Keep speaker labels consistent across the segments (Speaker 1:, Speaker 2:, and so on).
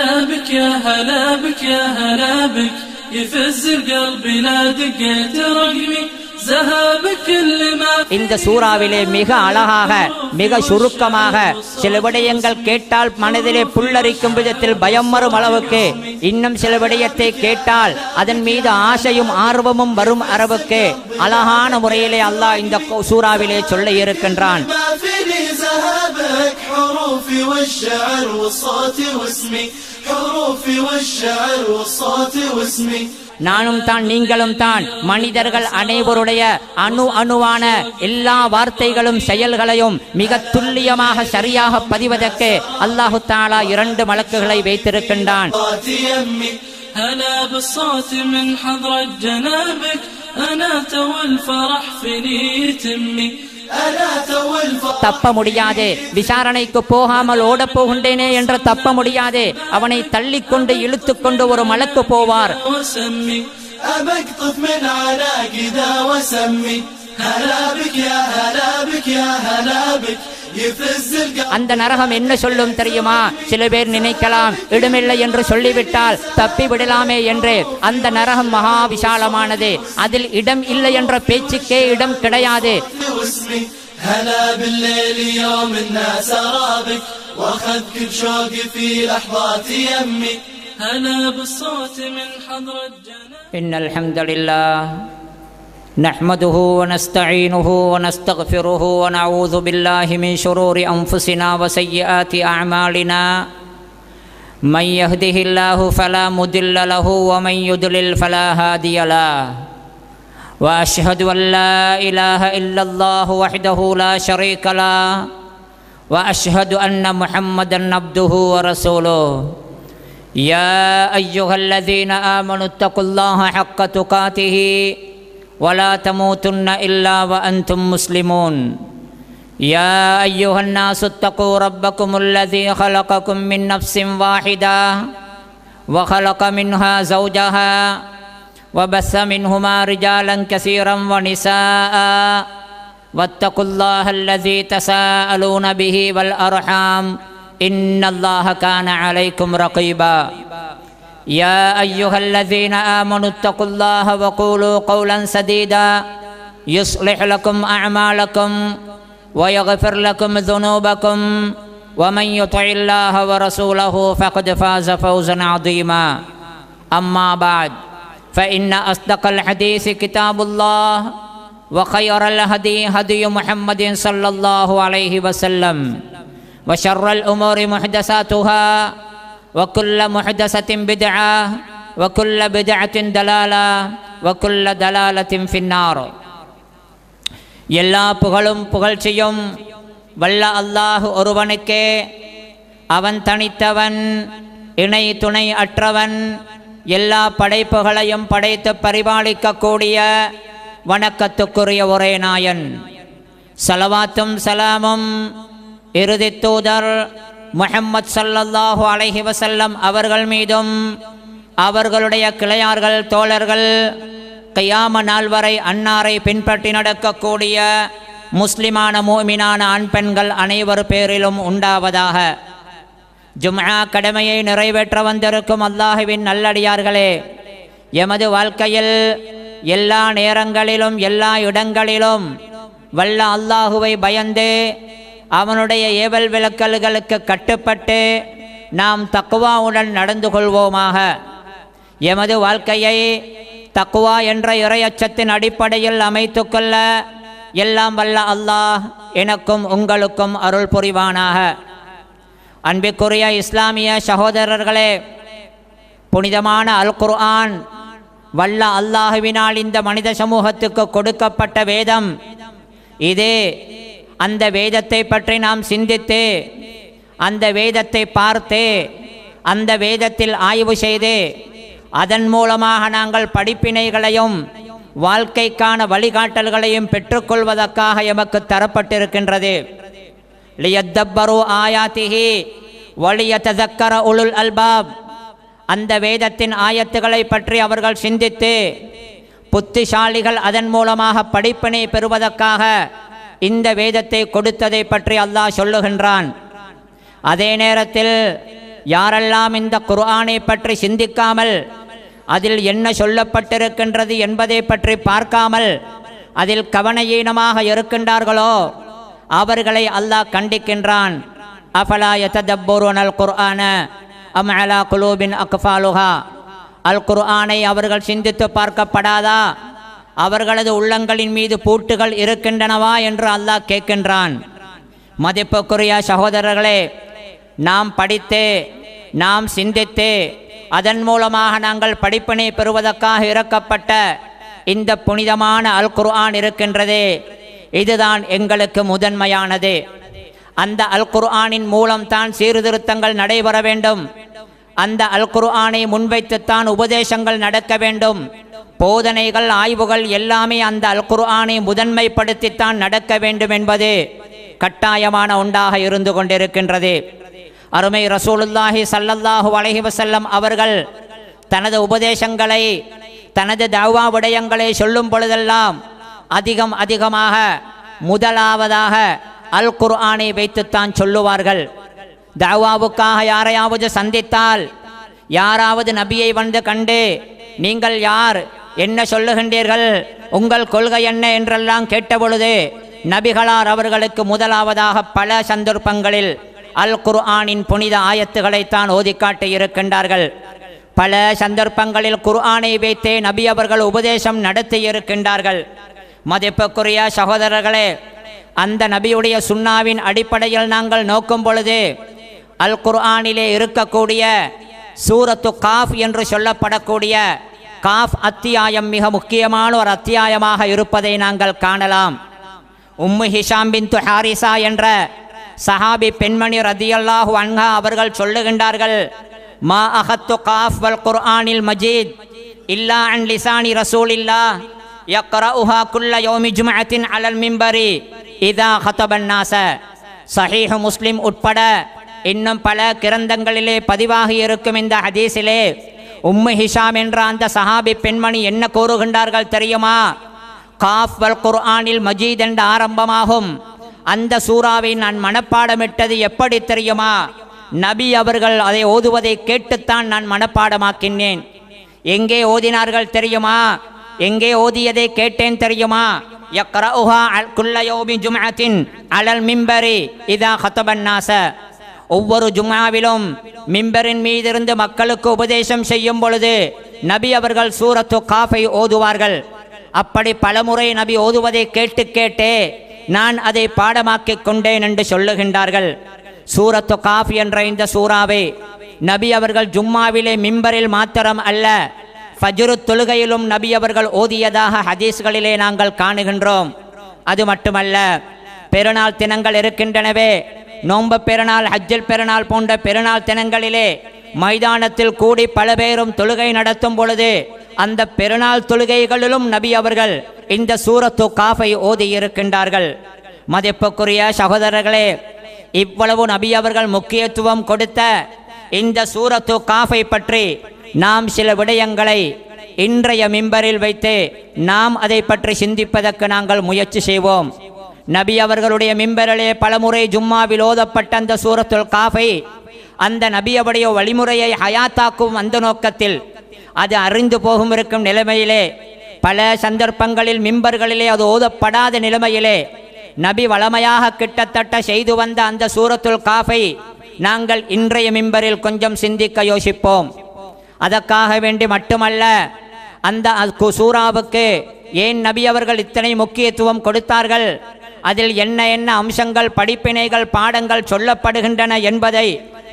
Speaker 1: هلا بك يا هلا بك يا هلا بك يفز القلب لا دقيت رقمي ذهبك اللي ما
Speaker 2: இந்த சூறாவிலே மிக அழகாக மிக சுருக்கமாக சில விடயங்கள் கேட்டால் மனதிலே புல்லரிக்கும் விதத்தில் பயம் வரும் அளவுக்கு, இன்னும் சில விடயத்தை கேட்டால் அதன் மீது ஆசையும் ஆர்வமும் வரும் அளவுக்கு அழகான முறையிலே அல்லாஹ் இந்த சூறாவிலே சொல்ல இருக்கின்றான். நானும் தான் நீங்களும் தான் மனிதர்கள் அனைவருடைய அணுவான எல்லா வார்த்தைகளும் செயல்களையும் மிக துல்லியமாக சரியாக பதிவதற்கு அல்லாஹு தஆலா 2 மலக்குகளை வைத்திருக்கின்றான். தப்ப முடியாது, விசாரணைக்கு போகாமல் ஓட போகின்றேனே என்று தப்ப முடியாது. அவனை தள்ளிக்கொண்டு இழுத்துக்கொண்டு ஒரு மலக்கு போவார். அந்த நரகம் என்ன சொல்லும் தெரியுமா? சில பேர் நினைக்கலாம் இடமில்லை என்று சொல்லிவிட்டால் தப்பி விடலாமே என்று. அந்த நரகம் மகா விசாலமானது, அதில் இடம் இல்லை என்ற பேச்சுக்கே இடம் கிடையாது. இன்னல் ஹம்தலில்லாஹ் نحمده ونستعينه ونستغفره ونعوذ بالله من شرور أنفسنا وسيئات أعمالنا من يهده الله فلا مضل له ومن يضلل فلا هادي له وأشهد أن لا إله إلا الله وحده لا شريك له وأشهد أن محمدا عبده ورسوله يا أيها الذين آمنوا اتقوا الله حق تقاته ولا تموتن إلا وأنتم مسلمون يا أيها الناس اتقوا ربكم الذي خلقكم من نفس واحدة وخلق منها زوجها وبث منهما رجالا كثيرا ونساء واتقوا الله الذي تساءلون به والأرحام إن الله كان عليكم رقيبا يا أيها الذين آمنوا اتقوا الله وقولوا قولا سديدا يصلح لكم أعمالكم ويغفر لكم ذنوبكم ومن يطع الله ورسوله فقد فاز فوزا عظيما أما بعد فإن أصدق الحديث كتاب الله وخير الهدي هدي محمد صلى الله عليه وسلم وشر الأمور محدثاتها وكل محدثة بدعة وكل بدعة دلالة وكل دلالة في النار. எல்லா புகழும் புகழ்ச்சியும் வல்ல அல்லாஹ் ஒருவனுக்கே. அவன் தனித்தவன், இணை துணை அற்றவன், எல்லா படைப்புகளையும் படைத்து பரிபாலிக்கக்கூடிய வணக்கத்துக்குரிய ஒரே நாயன். ஸலவாத்தும் ஸலாமும் இறுதி தூதர் முஹம்மத் ஸல்லல்லாஹு அலைஹி வஸல்லம் அவர்கள் மீதும் அவர்களுடைய கிளையார்கள் தோழர்கள் கியாம நாள் வரை அன்னாரை பின்பற்றி நடக்கக்கூடிய முஸ்லிமான மூமினான ஆண் பெண்கள் அனைவர் பேரிலும் உண்டாவதாக. ஜும்ஆ கடமையை நிறைவேற்ற வந்திருக்கும் அல்லாஹுவின் நல்லடியார்களே, எமது வாழ்க்கையில் எல்லா நேரங்களிலும் எல்லா இடங்களிலும் வல்ல அல்லாஹுவை பயந்து அவனுடைய ஏவல் விலக்கல்களுக்கு கட்டுப்பட்டு நாம் தக்வாவுடன் நடந்து கொள்வோமாக. எமது வாழ்க்கையை தக்வா என்ற இறையச்சத்தின் அடிப்படையில் அமைத்துக்கொள்ள எல்லாம் வல்ல அல்லாஹ் எனக்கும் உங்களுக்கும் அருள் புரிவானாக. அன்பிற்குரிய இஸ்லாமிய சகோதரர்களே, புனிதமான அல் குர்ஆன் வல்ல அல்லாஹுவினால் இந்த மனித சமூகத்துக்கு கொடுக்கப்பட்ட வேதம். இது அந்த வேதத்தை பற்றி நாம் சிந்தித்து, அந்த வேதத்தை பார்த்து, அந்த வேதத்தில் ஆய்வு செய்து, அதன் மூலமாக நாங்கள் படிப்பினைகளையும் வாழ்க்கைக்கான வழிகாட்டல்களையும் பெற்றுக்கொள்வதற்காக எமக்கு தரப்பட்டிருக்கின்றது. லியத்தப்பரு ஆயாத்திஹி வலியதக்கர உலுல் அல்பாப். அந்த வேதத்தின் ஆயத்துக்களை பற்றி அவர்கள் சிந்தித்து, புத்திசாலிகள் அதன் மூலமாக படிப்பினை பெறுவதற்காக இந்த வேதத்தை கொடுத்ததை பற்றி அல்லாஹ் சொல்லுகின்றான். அதே நேரத்தில் யாரெல்லாம் இந்த குர்ஆனை பற்றி சிந்திக்காமல் அதில் என்ன சொல்லப்பட்டிருக்கின்றது என்பதை பற்றி பார்க்காமல் அதில் கவனயீனமாக இருக்கின்றார்களோ அவர்களை அல்லாஹ் கண்டிக்கின்றான். அஃபலா யததப்பருனல் குர்ஆன அம் அலா குலூபின் அக்ஃபாலுஹா. அல் குர்ஆனை அவர்கள் சிந்தித்து பார்க்கப்படாதா? அவர்களது உள்ளங்களின் மீது பூட்டுகள் இருக்கின்றனவா என்று அல்லாஹ் கேட்கின்றான். மதிப்புக்குரிய சகோதரர்களே, நாம் படித்தே நாம் சிந்தித்தே அதன் மூலமாக நாங்கள் படிப்பினை பெறுவதற்காக இறக்கப்பட்ட இந்த புனிதமான அல் குர்ஆன் இருக்கின்றதே, இதுதான் எங்களுக்கு முதன்மையானது. அந்த அல் குர்ஆனின் மூலம்தான் சீர்திருத்தங்கள் நடைபெற வேண்டும். அந்த அல் குர்ஆனை முன்வைத்துத்தான் உபதேசங்கள் நடக்க வேண்டும். போதனைகள், ஆய்வுகள் எல்லாமே அந்த அல் குர்ஆனை முதன்மைப்படுத்தித்தான் நடக்க வேண்டும் என்பது கட்டாயமான ஒன்றாக இருந்து கொண்டிருக்கின்றது. அருமை ரசூலுல்லாஹி ஸல்லல்லாஹு அலைஹி வஸல்லம் அவர்கள் தனது உபதேசங்களை, தனது தஅவா விடயங்களை சொல்லும் பொழுதெல்லாம் அதிகமாக முதலாவதாக அல் குர்ஆனை வைத்துத்தான் சொல்லுவார்கள். தஅவாவுக்காக யாரையாவது சந்தித்தால், யாராவது நபியை வந்து கண்டு நீங்கள் யார், என்ன சொல்லுகின்றீர்கள், உங்கள் கொள்கை என்ன என்றெல்லாம் கேட்டபொழுது நபிகளார் அவர்களுக்கு முதலாவதாக பல சந்தர்ப்பங்களில் அல் குர்ஆனின் புனித ஆயத்துக்களைத்தான் ஓதி காட்டி இருக்கின்றார்கள். பல சந்தர்ப்பங்களில் குர்ஆனை வைத்தே நபி அவர்கள் உபதேசம் நடத்தி இருக்கின்றார்கள். மதிப்புக்குரிய சகோதரர்களே, அந்த நபியுடைய சுன்னாவின் அடிப்படையில் நாங்கள் நோக்கும் பொழுது அல் குர்ஆனிலே இருக்கக்கூடிய சூரத்து காஃப் என்று சொல்லப்படக்கூடிய காஃப் அத்தியாயம் மிக முக்கியமான ஒரு அத்தியாயமாக இருப்பதை நாங்கள் காணலாம். உம்மு ஹிஷாம் பின்து ஹாரிசா என்ற சஹாபி பெண்மணி ரதியல்லாஹு அன்ஹா அவர்கள் சொல்லுகின்றார்கள், மா அஹத்து காஃப் வல் குர்ஆனில் மஜீத் இல்லா அன் லிசானி ரசூலில்லாஹ் யக்ரஉஹா குல்ல யௌமி ஜும்அத்தின் அலல் மிம்பரி இதா ஹதபன் நாஸ. சஹீஹ் முஸ்லிம் உட்பட இன்னும் பல கிரந்தங்களிலே பதிவாகி இருக்கும் இந்த ஹதீஸிலே உம்மு ஹிஷாம் என்ற அந்த சஹாபி பெண்மணி என்ன கூறுகின்றார்கள் தெரியுமா? காஃப் வல் குர்ஆனில் மஜீத் என்ற ஆரம்பமாகும் அந்த சூறாவை நான் மனப்பாடமிட்டது எப்படி தெரியுமா? நபி அவர்கள் அதை ஓதுவதை கேட்டுத்தான் நான் மனப்பாடமாக்கினேன். எங்கே ஓதினார்கள் தெரியுமா? எங்கே ஓதியதை கேட்டேன் தெரியுமா? யக்ரஉஹா குல்ல யௌமி ஜும்அத்தின் அலல் மிம்பரி இதா ஹதபன் நாஸ. ஒவ்வொரு ஜும்ஆவிலும் மிம்பரின் மீதிருந்து மக்களுக்கு உபதேசம் செய்யும் பொழுது நபி அவர்கள் சூரத்து காஃபை ஓதுவார்கள். அப்படி பலமுறை நபி ஓதுவதை கேட்டே நான் அதை பாடமாக்கிக் கொண்டேன் என்று சொல்லுகின்றார்கள். சூரத்து காஃப் என்ற இந்த சூறாவை நபி அவர்கள் ஜும்மாவிலே மிம்பரில் மாத்திரம் அல்ல, ஃபஜ்ரு தொழுகையிலும் நபி அவர்கள் ஓதியதாக ஹதீஸ்களிலே நாங்கள் காணுகின்றோம். அது மட்டுமல்ல, பெருநாள் தினங்கள் இருக்கின்றனவே, நோன்பு பெருநாள், ஹஜ்ஜில் பெருநாள் போன்ற பெருநாள் தினங்களிலே மைதானத்தில் கூடி பல பேரும் தொழுகை நடத்தும் பொழுது அந்த பெருநாள் தொழுகைகளிலும் நபி அவர்கள் இந்த சூரத்து காஃபை ஓதி இருக்கின்றார்கள். மதிப்புக்குரிய சகோதரர்களே, இவ்வளவு நபி அவர்கள் முக்கியத்துவம் கொடுத்த இந்த சூரத்து காஃபை பற்றி நாம் சில விடயங்களை இன்றைய மிம்பரில் வைத்து நாம் அதை பற்றி சிந்திப்பதற்கு நாங்கள் முயற்சி செய்வோம். நபி அவர்களுடைய மிம்பரிலே பலமுறை ஜும்மாவில் ஓதப்பட்ட அந்த சூரத்துல் காஃபை அந்த நபியவுடைய வழிமுறையை ஹயாத்தாக்கும் அந்த நோக்கத்தில் அது அறிந்து போகும் இருக்கும் நிலைமையிலே பல சந்தர்ப்பங்களில் மிம்பர்களிலே அது ஓதப்படாத நிலைமையிலே நபி வளமையாக கிட்டத்தட்ட செய்து வந்த அந்த சூரத்துல் காஃபை நாங்கள் இன்றைய மிம்பரில் கொஞ்சம் சிந்திக்க யோசிப்போம். அதற்காக வேண்டி மட்டுமல்ல, அந்த சூறாவுக்கு ஏன் நபி அவர்கள் இத்தனை முக்கியத்துவம் கொடுத்தார்கள், அதில் என்ன என்ன அம்சங்கள், படிப்பினைகள், பாடங்கள் சொல்லப்படுகின்றன என்பதை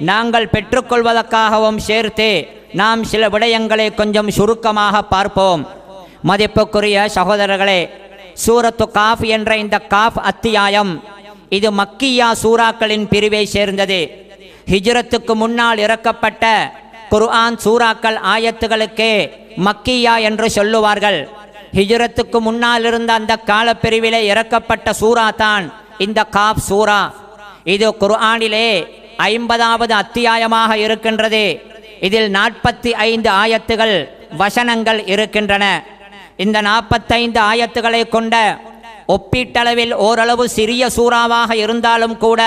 Speaker 2: நாங்கள் பெற்றுக்கொள்வதற்காகவும் சேர்த்து நாம் சில விடயங்களை கொஞ்சம் சுருக்கமாக பார்ப்போம். மதிப்புக்குரிய சகோதரர்களே, சூரத்து காஃப் என்ற இந்த காஃப் அத்தியாயம் இது மக்கியா சூறாக்களின் பிரிவை சேர்ந்தது. ஹிஜ்ரத்துக்கு முன்னால் இறக்கப்பட்ட குர்ஆன் சூறாக்கள் ஆயத்துகளுக்கு மக்கியா என்று சொல்லுவார்கள். ஹிஜ்ரத்துக்கு முன்னால் இருந்த அந்த காலப்பிரிவிலே இறக்கப்பட்ட சூறா தான் இந்த காஃப் சூறா. இது குர்ஆனிலே 50வது அத்தியாயமாக இருக்கின்றது. இதில் 45 ஆயத்துகள் வசனங்கள் இருக்கின்றன. இந்த 45 ஆயத்துக்களை கொண்ட ஒப்பீட்டளவில் ஓரளவு சிறிய சூறாவாக இருந்தாலும் கூட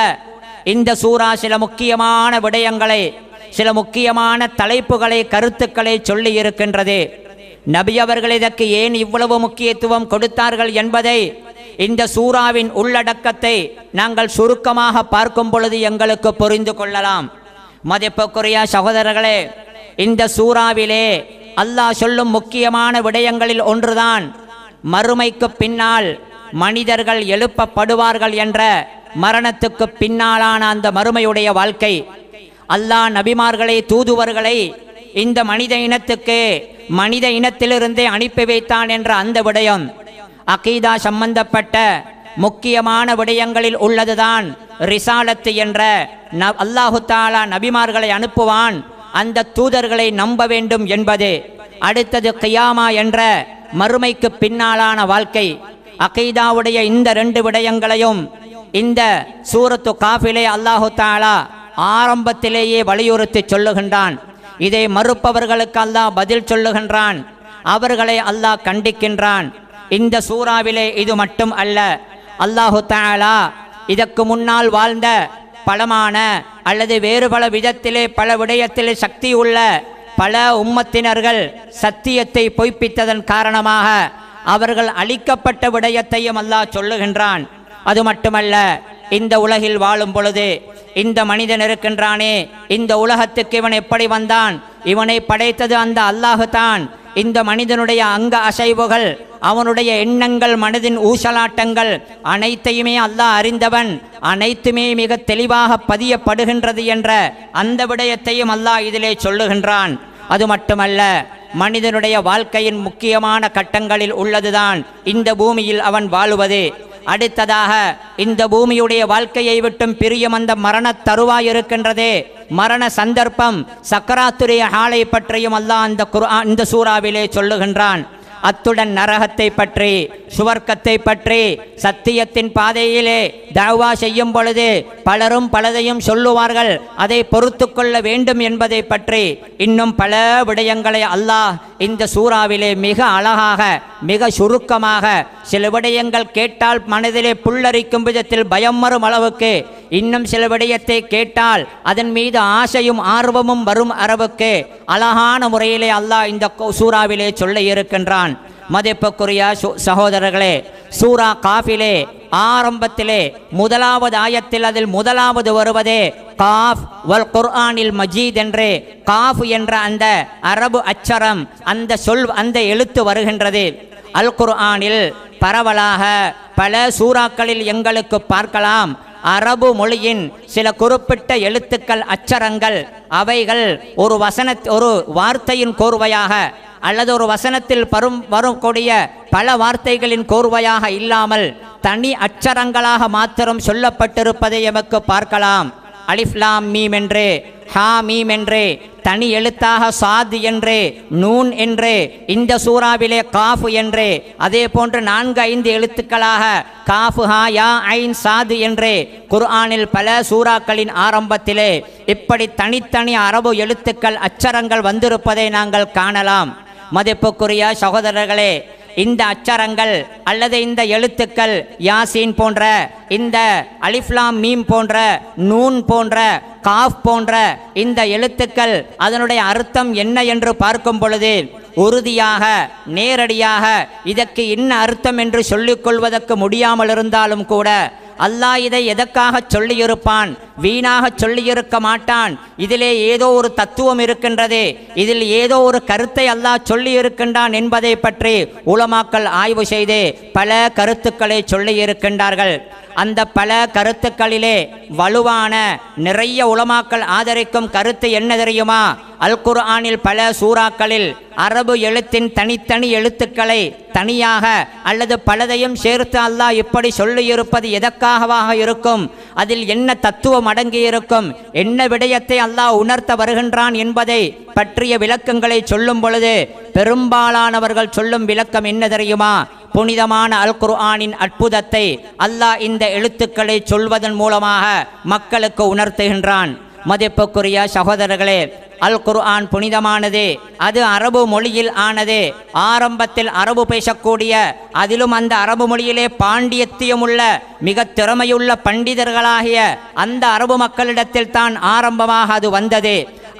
Speaker 2: இந்த சூறா சில முக்கியமான விடயங்களை, சில முக்கியமான தலைப்புகளை கருத்துக்களை சொல்லி இருக்கின்றது. நபி அவர்கள் இதற்கு ஏன் இவ்வளவு முக்கியத்துவம் கொடுத்தார்கள் என்பதை இந்த சூராவின் உள்ளடக்கத்தை நாங்கள் சுருக்கமாக பார்க்கும் பொழுது எங்களுக்கு புரிந்து கொள்ளலாம். மதிப்புக்குரிய சகோதரர்களே, இந்த சூராவிலே அல்லாஹ் சொல்லும் முக்கியமான விடயங்களில் ஒன்றுதான் மறுமைக்கு பின்னால் மனிதர்கள் எழுப்பப்படுவார்கள் என்ற மரணத்துக்கு பின்னாலான அந்த மறுமையுடைய வாழ்க்கை. அல்லாஹ் நபிமார்களை தூதுவர்களை இந்த மனித இனத்துக்கு மனித இனத்திலிருந்தே அனுப்பி வைத்தான் என்ற அந்த விடயம் அகீதா சம்பந்தப்பட்ட முக்கியமான விடயங்களில் உள்ளதுதான் ரிசாலத்து என்ற அல்லாஹு தாலா நபிமார்களை அனுப்புவான், அந்த தூதர்களை நம்ப வேண்டும் என்பது. அடுத்தது கியாமா என்ற மறுமைக்கு பின்னாலான வாழ்க்கை. அகீதாவுடைய இந்த 2 விடயங்களையும் இந்த சூரத்து காஃபிலே அல்லாஹு தாலா ஆரம்பத்திலேயே வலியுறுத்தி சொல்லுகின்றான். இதை மறுப்பவர்களுக்கு அல்லாஹ் பதில் சொல்லுகின்றான், அவர்களை அல்லாஹ் கண்டிக்கின்றான். இந்த சூறாவிலே இது மட்டும் அல்ல, அல்லாஹு தஆலா இதற்கு முன்னால் வாழ்ந்த பலமான அல்லது வேறு பல விதத்திலே பல விடயத்திலே சக்தி உள்ள பல உம்மத்தினர்கள் சத்தியத்தை பொய்ப்பித்ததன் காரணமாக அவர்கள் அழிக்கப்பட்ட விடயத்தையும் அல்லாஹ் சொல்லுகின்றான். அது மட்டுமல்ல, இந்த உலகில் வாழும் பொழுது இந்த மனிதன் இருக்கின்றானே, இந்த உலகத்துக்கு இவன் எப்படி வந்தான்? இவனை படைத்தது அந்த அல்லாஹு தான். இந்த மனிதனுடைய அங்க அசைவுகள், அவனுடைய எண்ணங்கள், மனதின் ஊசலாட்டங்கள் அனைத்தையுமே அல்லாஹ் அறிந்தவன். அனைத்துமே மிக தெளிவாக பதியப்படுகின்றது என்ற அந்த விடயத்தையும் அல்லாஹ் இதிலே சொல்லுகின்றான். அது மட்டுமல்ல, மனிதனுடைய வாழ்க்கையின் முக்கியமான கட்டங்களில் உள்ளதுதான் இந்த பூமியில் அவன் வாழுவது. அடுத்ததாக இந்த பூமியுடைய வாழ்க்கையை விட்டும் பிரியும் அந்த மரண தருவாய் இருக்கின்றதே, மரண சந்தர்ப்பம், சக்கராத்துடைய ஹாலை பற்றியும் அல்லாஹ் இந்த சூறாவிலே சொல்லுகின்றான். அத்துடன் நரகத்தை பற்றி, சுவர்க்கத்தை பற்றி, சத்தியத்தின் பாதையிலே தஅவா செய்யும் பொழுது பலரும் பலதையும் சொல்லுவார்கள், அதை பொறுத்து கொள்ள வேண்டும் என்பதை பற்றி இன்னும் பல விடயங்களை அல்லாஹ் இந்த சூறாவிலே மிக அழகாக மிக சுருக்கமாக, சில விடயங்கள் கேட்டால் மனதிலே புல்லரிக்கும் விதத்தில் பயம் வரும் அளவுக்கு, இன்னும் சில விடயத்தை கேட்டால் அதன் மீது ஆசையும் ஆர்வமும் வரும் அளவுக்கு அழகான முறையிலே அல்லாஹ் இந்த சூறாவிலே சொல்ல இருக்கின்றான். மதிப்புக்குரிய சகோதரர்களே, சூரா காஃபிலே ஆரம்பத்திலே முதலாவது ஆயத்தில் அதில் முதலாவது வருவதே காஃப் வல் குர்ஆனில் மஜீத் என்று காஃப் என்ற அந்த அரபு அச்சரம், அந்த சொல், அந்த எழுத்து வருகின்றது. அல் குர்ஆனில் பரவலாக பல சூறாக்களில் எங்களுக்கு பார்க்கலாம் அரபு மொழியின் சில குறிப்பிட்ட எழுத்துக்கள், அச்சரங்கள், அவைகள் ஒரு வார்த்தையின் கோர்வையாக அல்லது ஒரு வசனத்தில் வரக்கூடிய பல வார்த்தைகளின் கோர்வையாக இல்லாமல் தனி அச்சரங்களாக மாத்திரம் சொல்லப்பட்டிருப்பதை எமக்கு பார்க்கலாம். அலிஃப் லாம் மீம் என்று, ஹா மீம் என்று, தனி எழுத்தாக சாத் என்று, நூன் என்று, இந்த சூறாவிலே காஃப் என்று, அதே போன்று 4-5 எழுத்துக்களாக காஃப் ஹா யா ஐன் சாத் என்று குர்ஆனில் பல சூறாக்களின் ஆரம்பத்திலே இப்படி தனித்தனி அரபு எழுத்துக்கள், அச்சரங்கள் வந்திருப்பதை நாங்கள் காணலாம். மதிப்புக்குரிய சகோதரர்களே, இந்த அச்சரங்கள் அல்லது இந்த எழுத்துக்கள் யாசீன் போன்ற, இந்த அலிஃப்லாம் மீம் போன்ற, நூன் போன்ற, காஃப் போன்ற இந்த எழுத்துக்கள் அதனுடைய அர்த்தம் என்ன என்று பார்க்கும் பொழுது உறுதியாக நேரடியாக இதற்கு என்ன அர்த்தம் என்று சொல்லிக் கொள்வதற்கு முடியாமல் இருந்தாலும் கூட அல்லாஹ் இதை எதற்காக சொல்லியிருப்பான்? வீணாக சொல்லியிருக்க மாட்டான். இதிலே ஏதோ ஒரு தத்துவம் இருக்கின்றது, இதில் ஏதோ ஒரு கருத்தை அல்லாஹ் சொல்லியிருக்கின்றான் என்பதை பற்றி உலமாக்கள் ஆய்வு செய்து பல கருத்துக்களை சொல்லியிருக்கின்றார்கள். அந்த பல கருத்துக்களிலே வலுவான நிறைய உலமாக்கள் ஆதரிக்கும் கருத்து என்ன தெரியுமா? அல் குர்ஆனில் பல சூறாக்களில் அரபு எழுத்தின் தனித்தனி எழுத்துக்களை தனியாக அல்லது பலதையும் சேர்த்து அல்லாஹ் இப்படி சொல்லியிருப்பது எதற்காகவாக இருக்கும்? அதில் என்ன தத்துவம் அடங்கியிருக்கும்? என்ன விடயத்தை அல்லாஹ் உணர்த்த வருகின்றான் என்பதை பற்றிய விளக்கங்களை சொல்லும் பொழுது பெரும்பாலானவர்கள் சொல்லும் விளக்கம் என்ன தெரியுமா? புனிதமான அல் குர்ஆனின் அற்புதத்தை அல்லாஹ் இந்த எழுத்துக்களை சொல்வதன் மூலமாக மக்களுக்கு உணர்த்துகின்றான். மதிப்புக்குரிய சகோதரர்களே, அல் குர்ஆன் புனிதமானது, அது அரபு மொழியில் ஆனது. ஆரம்பத்தில் அரபு பேசக்கூடிய, அதிலும் அந்த அரபு மொழியிலே பாண்டியத்தியமுள்ள மிக திறமையுள்ள பண்டிதர்களாகிய அந்த அரபு மக்களிடத்தில் தான் ஆரம்பமாக அது வந்தது.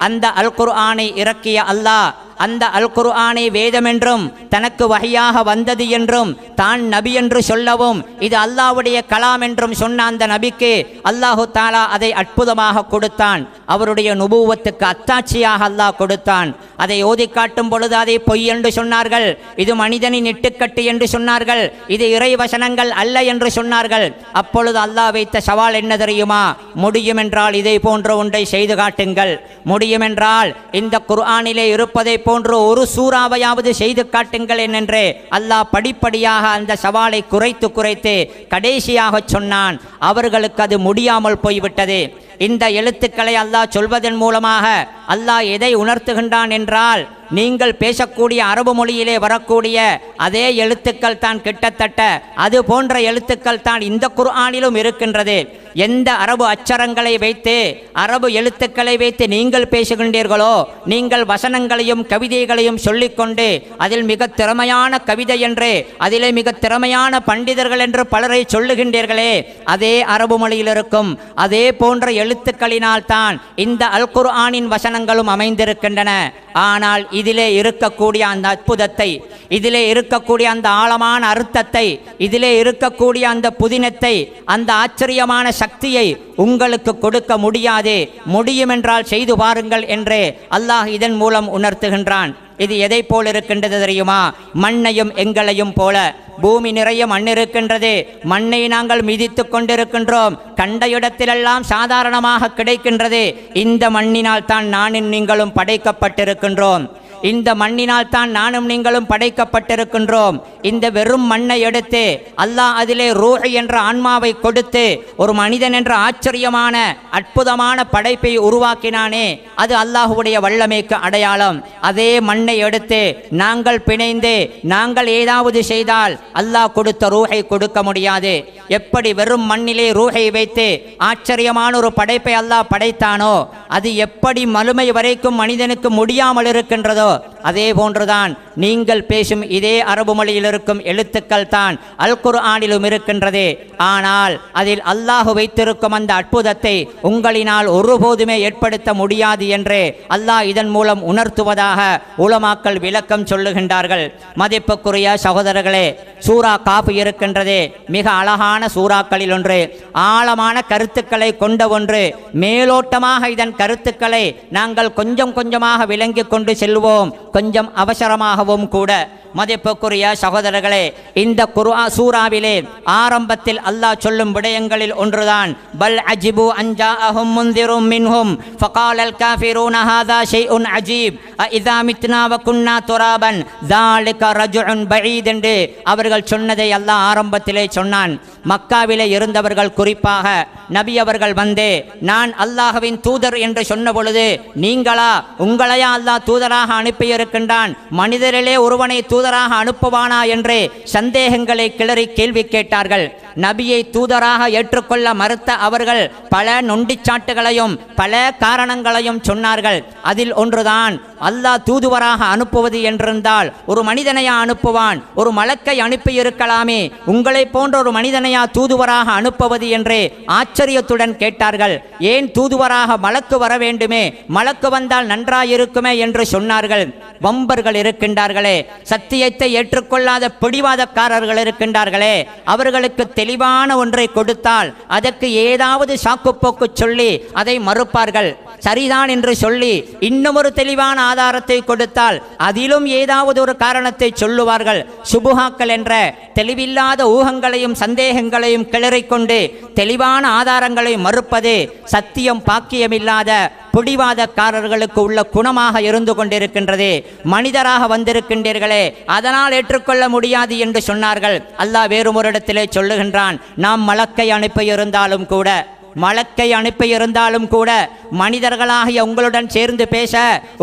Speaker 2: அந்த அல் குர்ஆனை இறக்கிய அல்லாஹ் அந்த அல் குர்ஆனை வேதமென்றும் தனக்கு வஹியாக வந்தது என்றும் தான் நபி என்று சொல்லவும் இது அல்லாஹ்வுடைய கலாம் என்றும் சொன்ன அந்த நபிக்கு அல்லாஹு தஆலா அதை அற்புதமாக கொடுத்தான். அவருடைய நுபுவத்துக்கு அத்தாட்சியாக அல்லாஹ் கொடுத்தான். அதை ஓதி காட்டும் பொழுது அதை பொய் என்று சொன்னார்கள், இது மனிதனின் இட்டுக்கட்டு என்று சொன்னார்கள், இது இறை வசனங்கள் அல்ல என்று சொன்னார்கள். அப்பொழுது அல்லாஹ் வைத்த சவால் என்ன தெரியுமா? முடியும் என்றால் இதை போன்ற ஒன்றை செய்து காட்டுங்கள், முடியும் என்றால் இந்த குர்ஆனிலே இருப்பதை போன்று ஒரு சூறாவையாவது செய்து காட்டுங்கள் என்று அல்லாஹ் படிப்படியாக அந்த சவாலை குறைத்து கடைசியாக சொன்னான். அவர்களுக்கு அது முடியாமல் போய்விட்டது. இந்த எழுத்துக்களை அல்லாஹ் சொல்வதன் மூலமாக அல்லாஹ் எதை உணர்த்துகின்றான் என்றால், நீங்கள் பேசக்கூடிய அரபு மொழியிலே வரக்கூடிய அதே எழுத்துக்கள் தான், கிட்டத்தட்ட அது போன்ற எழுத்துக்கள் தான் இந்த குர்ஆனிலும் இருக்கின்றது. எந்த அரபு அச்சரங்களை வைத்து அரபு எழுத்துக்களை வைத்து நீங்கள் பேசுகின்றீர்களோ, நீங்கள் வசனங்களையும் கவிதைகளையும் சொல்லிக்கொண்டு அதில் மிக திறமையான கவிதை என்று அதிலே மிக திறமையான பண்டிதர்கள் என்று பலரை சொல்லுகின்றீர்களே, அதே அரபு மொழியில் இருக்கும் அதே போன்ற எழுத்துக்களினால் தான் இந்த அல் குர்ஆனின் வசனங்களும் அமைந்திருக்கின்றன. ஆனால் இதிலே இருக்கக்கூடிய அந்த அற்புதத்தை, இதிலே இருக்கக்கூடிய அந்த ஆழமான அர்த்தத்தை, இதிலே இருக்கக்கூடிய அந்த புதினத்தை, அந்த ஆச்சரியமான சக்தியை உங்களுக்கு கொடுக்க முடியாது. முடியும் என்றால் செய்து பாருங்கள் என்று அல்லாஹ் இதன் மூலம் உணர்த்துகின்றான். இது எதை போல் இருக்கின்றது தெரியுமா? மண்ணையும் எங்களையும் போல. பூமி நிறைய மண் இருக்கின்றது, மண்ணை நாங்கள் மிதித்து கொண்டிருக்கின்றோம், கண்ட இடத்திலெல்லாம் சாதாரணமாக கிடைக்கின்றது. இந்த மண்ணினால் தான் நானும் நீங்களும் படைக்கப்பட்டிருக்கின்றோம். இந்த மண்ணினால் தான் நானும் நீங்களும் படைக்கப்பட்டிருக்கின்றோம். இந்த வெறும் மண்ணை எடுத்து அல்லாஹ் அதிலே ரூஹ் என்ற ஆன்மாவை கொடுத்து ஒரு மனிதன் என்ற ஆச்சரியமான அற்புதமான படைப்பை உருவாக்கினானே, அது அல்லாஹ்வுடைய வல்லமைக்கு அடையாளம். அதே மண்ணை எடுத்து நாங்கள் பிணைந்து நாங்கள் ஏதாவது செய்தால் அல்லாஹ் கொடுத்த ரூஹை கொடுக்க முடியாது. எப்படி வெறும் மண்ணிலே ரூஹை வைத்து ஆச்சரியமான ஒரு படைப்பை அல்லாஹ் படைத்தானோ, அது எப்படி மறுமை வரைக்கும் மனிதனுக்கு முடியாமல் இருக்கின்றதோ, அதே போன்றுதான் நீங்கள் பேசும் இதே அரபு மொழியில் இருக்கும் எழுத்துக்கள் தான் அல் குர்ஆனிலும் இருக்கின்றது. ஆனால் அதில் அல்லாஹ் வைத்திருக்கும் அந்த அற்புதத்தை உங்களினால் ஒருபோதுமே ஏற்படுத்த முடியாது என்று அல்லாஹ் இதன் மூலம் உணர்த்துவதாக உலமாக்கள் விளக்கம் சொல்லுகின்றார்கள். மதிப்புக்குரிய சகோதரர்களே, சூரா காஃப் இருக்கின்றது, மிக அழகான சூறாக்களில் ஒன்று, ஆழமான கருத்துக்களை கொண்ட ஒன்று. மேலோட்டமாக இதன் கருத்துக்களை நாங்கள் கொஞ்சம் கொஞ்சமாக விளங்கி கொண்டு செல்வோம், கொஞ்சம் அவசரமாகவும் கூட. மதிப்புக்குரிய சகோதரர்களே, இந்த சூராவிலே ஆரம்பத்தில் அல்லாஹ் சொல்லும் விடயங்களில் ஒன்றுதான் பல் அஜிபு அன்ஜாஅஹும் முன்திரும் மின்ஹும் ஃபகாலல் காஃபிரூன ஹாதா ஷைஉன் அஜீப் இதா மித்னா வ குன்னா துராபன் ذلك رجع بعيد என்று அவர்கள் சொன்னதை அல்லாஹ் ஆரம்பத்திலே சொன்னான். மக்காவிலே இருந்தவர்கள், குறிப்பாக நபி அவர்கள் வந்து நான் அல்லாஹ்வின் தூதர் என்று சொன்ன பொழுது, நீங்களா, உங்களையா அல்லாஹ் தூதராக அனுப்பியிருக்கின்றான், மனிதரிலே ஒருவனை தூதராக அனுப்புவானா என்று சந்தேகங்களை கிளறி கேள்வி கேட்டார்கள். நபியை தூதராக ஏற்றுக்கொள்ள மறுத்த அவர்கள் பல நொண்டிச்சாட்டுகளையும் பல காரணங்களையும் சொன்னார்கள். அதில் ஒன்றுதான், அல்லாஹ் தூதுவராக அனுப்புவது என்றிருந்தால் ஒரு மனிதனையா அனுப்புவான்? ஒரு மலக்கை அனுப்பி இருக்கலாமே, உங்களை போன்ற ஒரு மனிதனையா தூதுவராக அனுப்புவது என்று ஆச்சரியத்துடன் கேட்டார்கள். ஏன் தூதுவராக மலக்கு வர வேண்டுமே, மலக்கு வந்தால் நன்றாயிருக்குமே என்று சொன்னார்கள். வம்பர்கள் இருக்கின்றார்களே, சத்தியத்தை ஏற்றுக்கொள்ளாத பிடிவாதக்காரர்கள் இருக்கின்றார்களே, அவர்களுக்கு தெளிவான ஒன்றை கொடுத்தால் அதற்கு ஏதாவது சாக்குப்போக்கு சொல்லி அதை மறுப்பார்கள். சரிதான் என்று சொல்லி இன்னும் ஒரு தெளிவான ஆதாரத்தை கொடுத்தால் அதிலும் ஏதாவது ஒரு காரணத்தை சொல்லுவார்கள். சுபுஹாக்கள் என்ற தெளிவில்லாத ஊகங்களையும் சந்தேகங்களையும் கிளறிக்கொண்டு தெளிவான ஆதாரங்களை மறுப்பது சத்தியம் பாக்கியமில்லாத பிடிவாதக்காரர்களுக்கு உள்ள குணமாக இருந்து கொண்டிருக்கின்றது. மனிதராக வந்திருக்கின்றீர்களே, அதனால் ஏற்றுக்கொள்ள முடியாது என்று சொன்னார்கள். அல்லாஹ் வேறு ஒரு இடத்திலே சொல்லுகின்றான், நாம் மலக்கை அனுப்பியிருந்தாலும் கூட மனிதர்களாகிய உங்களுடன் சேர்ந்து பேச,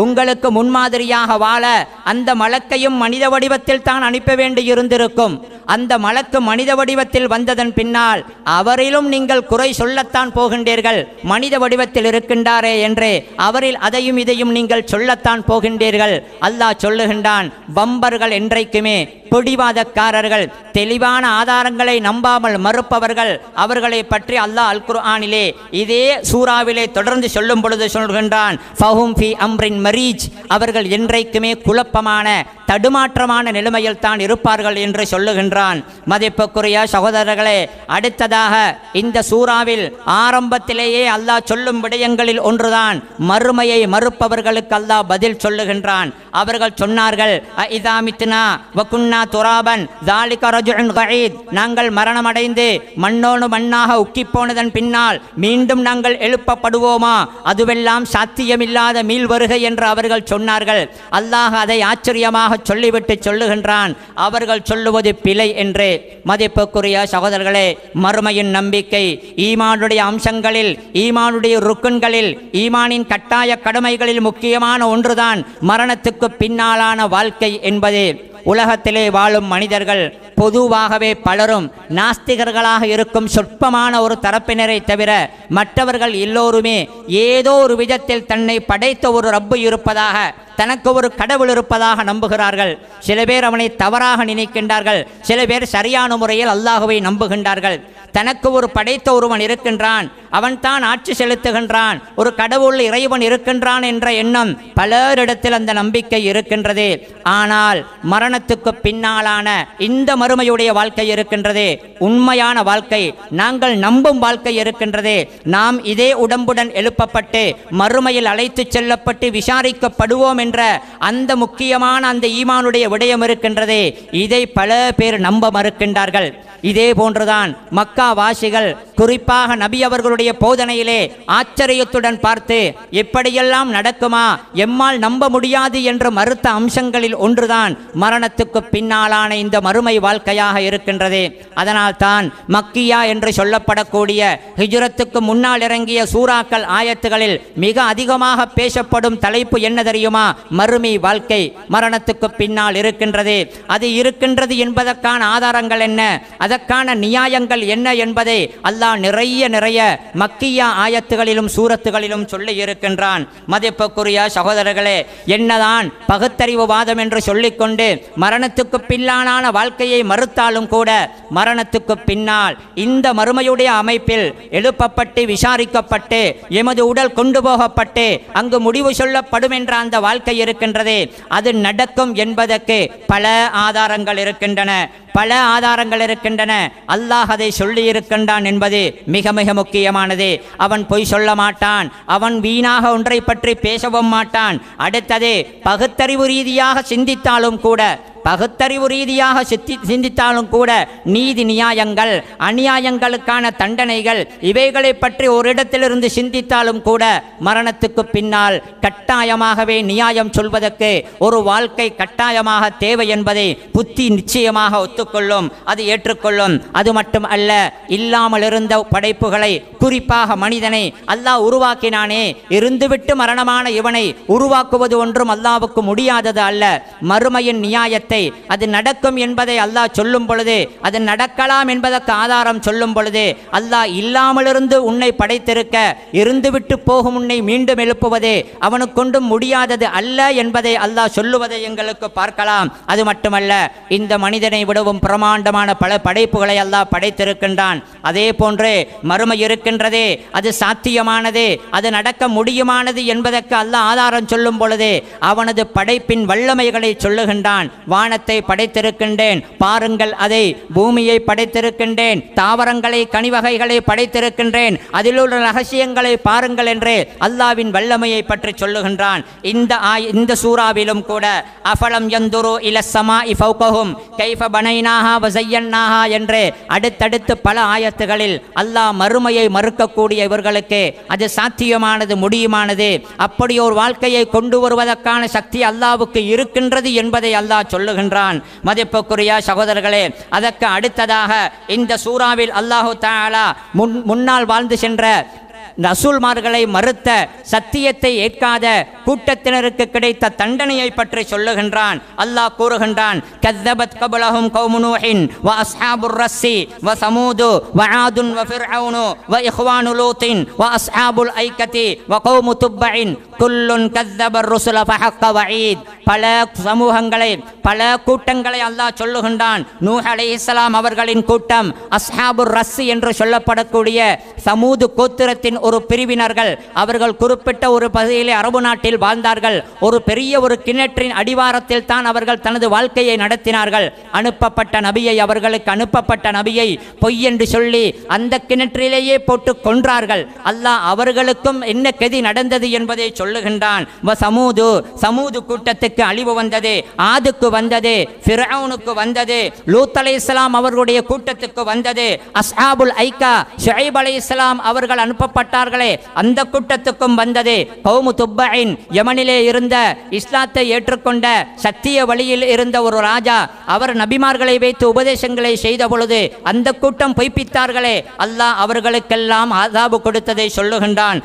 Speaker 2: உங்களுக்கு முன்மாதிரியாக வாழ அந்த மலக்கையும் மனித வடிவத்தில் தான் அனுப்ப வேண்டி இருந்திருக்கும். அந்த மலக்கு மனித வடிவத்தில் வந்ததன் பின்னால் அவரிலும் நீங்கள் குறை சொல்லத்தான் போகின்றீர்கள். மனித வடிவத்தில் இருக்கின்றாரே என்று அவரில் அதையும் இதையும் நீங்கள் சொல்லத்தான் போகின்றீர்கள். அல்லாஹ் சொல்லுகின்றான், பம்பர்கள் என்றைக்குமே பிடிவாதக்காரர்கள், தெளிவான ஆதாரங்களை நம்பாமல் மறுப்பவர்கள், அவர்களை பற்றி அல்லாஹ் அல் குர்ஆனிலே இதே சூறாவிலே தொடர்ந்து சொல்லும் பொழுது சொல்கின்றான், ஃபஹும் ஃபி அம்ரின் மரீஜ், அவர்கள் என்றைக்குமே குழப்பமான தடுமாற்றமான நிலைமையில் தான் இருப்பார்கள் என்று சொல்லுகின்றான். மதிப்புக்குரிய சகோதரர்களே, அடுத்ததாக இந்த சூறாவில் ஆரம்பத்திலேயே அல்லாஹ் சொல்லும் விடயங்களில் ஒன்றுதான் மறுமையை மறுப்பவர்களுக்கு அல்லாஹ் பதில் சொல்லுகின்றான். அவர்கள் சொன்னார்கள், இதா மித்னா வகுன்னா துராபன் ஸாலிக ரஜுன் கஈத், நாங்கள் மரணமடைந்து மண்ணோடு மண்ணாக உக்கி போனதன் பின்னால் மீண்டும் நாங்கள் எழுப்பப்படுவோமா, அதுவெல்லாம் சாத்தியமில்லாத மீள் வருகை என்று அவர்கள் சொன்னார்கள். அல்லாஹ் அதை ஆச்சரியமாக சொல்லிவிட்டு சொல்லுகின்றான், அவர்கள் சொல்லுவது பிழை என்று. மதிப்புக்குரிய சகோதரர்களே, மறுமையின் நம்பிக்கை ஈமானுடைய அம்சங்களில், ஈமானுடைய ருக்குன்களில், ஈமானின் கட்டாய கடமைகளில் முக்கியமான ஒன்றுதான் மரணத்துக்கு பின்னாலான வாழ்க்கை என்பது. உலகத்திலே வாழும் மனிதர்கள் பொதுவாகவே பலரும் நாஸ்திகர்களாக இருக்கும் சொற்பமான ஒரு தரப்பினரை தவிர மற்றவர்கள் எல்லோருமே ஏதோ ஒரு விதத்தில் தன்னை படைத்த ஒரு ரப்பு இருப்பதாக, தனக்கு ஒரு கடவுள் இருப்பதாக நம்புகிறார்கள். சில பேர் அவனை தவறாக நினைக்கின்றார்கள், சில பேர் சரியான முறையில் அல்லாஹுவை நம்புகின்றார்கள். தனக்கு ஒரு படைத்த ஒருவன் இருக்கின்றான், அவன் தான் ஆட்சி செலுத்துகின்றான், ஒரு கடவுள் இறைவன் இருக்கின்றான் என்ற எண்ணம் பலரிடத்தில் அந்த நம்பிக்கை இருக்கின்றது. ஆனால் மரணத்துக்கு பின்னாலான இந்த மறுமையுடைய வாழ்க்கை இருக்கின்றது, உண்மையான வாழ்க்கை, நாங்கள் நம்பும் வாழ்க்கை இருக்கின்றது. நாம் இதே உடம்புடன் எழுப்பப்பட்டு மறுமையில் அழைத்து செல்லப்பட்டு விசாரிக்கப்படுவோம் என்ற அந்த முக்கியமான அந்த ஈமானுடைய விடயம் இருக்கின்றது. இதை பல பேர் நம்ப மறுக்கின்றார்கள். இதே போன்றுதான் மக்கா வாசிகள் குறிப்பாக நபி அவர்களுடைய போதனையிலே ஆச்சரியத்துடன் பார்த்து, எப்படியெல்லாம் நடக்குமா, எம்மால் நம்ப முடியாது என்று மறுத்த அம்சங்களில் ஒன்றுதான் மரணத்துக்கு பின்னாலான இந்த மறுமை வாழ்க்கையாக இருக்கின்றது. அதனால் தான் மக்கியா என்று சொல்லப்படக்கூடிய ஹிஜ்ரத்துக்கு முன்னால் இறங்கிய சூறாக்கள் ஆயத்துகளில் மிக அதிகமாக பேசப்படும் தலைப்பு என்ன தெரியுமா? மறுமை வாழ்க்கை மரணத்துக்கு பின்னால் இருக்கின்றது. அது இருக்கின்றது என்பதற்கான ஆதாரங்கள் என்ன, அதற்கான நியாயங்கள் என்ன என்பதை அல்லாஹ் நிறைய மக்கியா ஆயத்துகளிலும் சூரத்துகளிலும் சொல்லி இருக்கின்றான். மதிப்புக்குரிய சகோதரர்களே, என்னதான் பகுத்தறிவு வாதம் என்று சொல்லிக்கொண்டு மரணத்துக்கு பின்னாலான வாழ்க்கையை மறுத்தாலும் கூட மரணத்துக்கு பின்னால் இந்த மறுமையுடைய அமைப்பில் எழுப்பப்பட்டு விசாரிக்கப்பட்டு எமது உடல் கொண்டு போகப்பட்டு அங்கு முடிவு சொல்லப்படும் என்ற அந்த வாழ்க்கை இருக்கின்றது. அது நடக்கும் என்பதற்கு பல ஆதாரங்கள் இருக்கின்றன, பல ஆதாரங்கள் இருக்கின்றன. அல்லாஹ் அதை சொல்லி இருக்கின்றான் என்பது மிக மிக முக்கியமானது. அவன் பொய் சொல்ல மாட்டான், அவன் வீணாக ஒன்றை பற்றி பேசவும் மாட்டான். அடுத்தது பகுத்தறிவு ரீதியாக சிந்தித்தாலும் கூட, பகுத்தறிவு ரீதியாக சிந்தித்தாலும் கூட நீதி நியாயங்கள், அநியாயங்களுக்கான தண்டனைகள், இவைகளை பற்றி ஒரு இடத்திலிருந்து சிந்தித்தாலும் கூட மரணத்துக்கு பின்னால் கட்டாயமாகவே நியாயம் சொல்வதற்கு ஒரு வாழ்க்கை கட்டாயமாக தேவை என்பதை புத்தி நிச்சயமாக ஒத்துக்கொள்ளும், அது ஏற்றுக்கொள்ளும். அது மட்டும் அல்ல, இல்லாமல் இருந்த படைப்புகளை, குறிப்பாக மனிதனை அல்லாஹ் உருவாக்கினானே, இருந்துவிட்டு மரணமான இவனை உருவாக்குவது ஒன்றும் அல்லாஹ்வுக்கு முடியாதது அல்ல. மறுமையின் நியாயத்தை, அது நடக்கும் என்பதை அல்லாஹ் சொல்லும் பொழுது, அது நடக்கலாம் என்பதற்கு ஆதாரம் சொல்லும் பொழுது, அல்லாஹ் இல்லாமலிருந்து உன்னை படைத்திருக்க, இருந்துவிட்டு போகும் உன்னை மீண்டும் எழுப்புவது அவனுக்கு கொண்டும் முடியாதது அல்ல என்பதை அல்லாஹ் சொல்லுவதை எங்களுக்கு பார்க்கலாம். அது மட்டுமல்ல, இந்த மனிதனை விடவும் பிரமாண்டமான பல படைப்புகளை அல்லாஹ் படைத்திருக்கின்றான். அதே போன்று மறுமை இருக்கின்றது, அது சாத்தியமானது, அது நடக்க முடியுமானது என்பதற்கு அல்லாஹ் ஆதாரம் சொல்லும் பொழுது அவனது படைப்பின் வல்லமைகளை சொல்லுகின்றான். வானத்தை படைத்திருக்கின்றேன் பாருங்கள், அதை பூமியை படைத்திருக்கின்றேன், தாவரங்களை கனிவகைகளை படைத்திருக்கின்றேன், அதில் உள்ள ரகசியங்களை பாருங்கள் என்று அல்லாஹ்வின் வல்லமையை பற்றி சொல்லுகின்றான். இந்த சூறாவிலும் கூட அஃபலம் யந்துரு இலஸ் ஸமாஇ ஃபௌகஹும் கைஃப பனைனாஹா வ ஸய்யன்னாஹா என்று அடுத்தடுத்து பல ஆயத்துகளில் அல்லாஹ் மறுமையை மறுக்கக்கூடிய இவர்களுக்கு அது சாத்தியமானது, முடியுமானது, அப்படி ஒரு வாழ்க்கையை கொண்டு வருவதற்கான சக்தி அல்லாஹ்வுக்கு இருக்கின்றது என்பதை அல்லாஹ் சொல்லுகின்றான். மதிப்புக்குரிய சகோதரர்களே, அதற்கு அடுத்ததாக இந்த சூறாவில் அல்லாஹு தஆலா முன்னால் வாழ்ந்து சென்ற ரசூல்மார்களை மறுத்த சத்தியத்தை ஏற்காத கூட்டத்தினருக்கு கிடைத்த தண்டனையை பற்றி சொல்லுகின்றான். அல்லாஹ் கூறுகின்றான், கஸ்ஸபத் கப்லஹும் கௌமு நூஹின் வ அஸ்ஹாபுர் ரஸ்ஸி வ சமூது வ ஆதுன் வ ஃபிர்அவுனு வ இஹ்வானு லூத்தின் வ அஸ்ஹாபுல் ஐக்கதி வ கௌமு துப்பஇன் குல்லுன் கஸ்ஸபர் ருசுல ஃபஹக்க வஈத். பல சமூகங்களை பல கூட்டங்களை அல்லாஹ் சொல்லுகின்றான். நூஹ் அலைஹிஸ்ஸலாம் அவர்களின் கூட்டம், அஸ்ஹாபுர் ரஸ்ஸி என்று சொல்லப்படக்கூடிய சமூது கோத்திரத்தின் ஒரு பிரிவினர்கள். அவர்கள் குறிப்பிட்ட ஒரு பகுதியிலே அரபு நாட்டில் வாழ்ந்தார்கள். ஒரு பெரிய ஒரு கிணற்றின் அடிவாரத்தில் தான் அவர்கள் தனது வாழ்க்கையை நடத்தினார்கள். அனுப்பப்பட்ட நபியை அவர்களுக்கு அனுப்பப்பட்ட நபியை பொய் என்று சொல்லி அந்த கிணற்றிலேயே போட்டு கொன்றார்கள். அல்லாஹ் அவர்களுக்கும் என்ன கதி நடந்தது என்பதை சொல்லுகின்றான். சமூது கூட்டத்துக்கு அழிவு வந்தது, ஆதுக்கு வந்தது, ஃபிர்அவுனுக்கு வந்தது, லூத் அலைஹிஸ்ஸலாம் அவர்களுடைய கூட்டத்துக்கு வந்தது, அஸ்ஹாபுல் ஐக்கா ஷுஐப் அலைஹிஸ்ஸலாம் அவர்கள் அனுப்பப்பட்டார்களே அந்த கூட்டத்துக்கும் வந்தது. கௌமு துப்பஇன் யமனிலே இருந்த இஸ்லாத்தை ஏற்றுக்கொண்ட சத்திய வழியில் இருந்த ஒரு ராஜா, அவர் நபிமார்களை வைத்து உபதேசங்களை செய்த பொழுது அந்த கூட்டம் பொய்ப்பித்தார்களே, அல்லாஹ் அவர்களுக்கெல்லாம் அஸாபு கொடுத்ததை சொல்லுகின்றான்.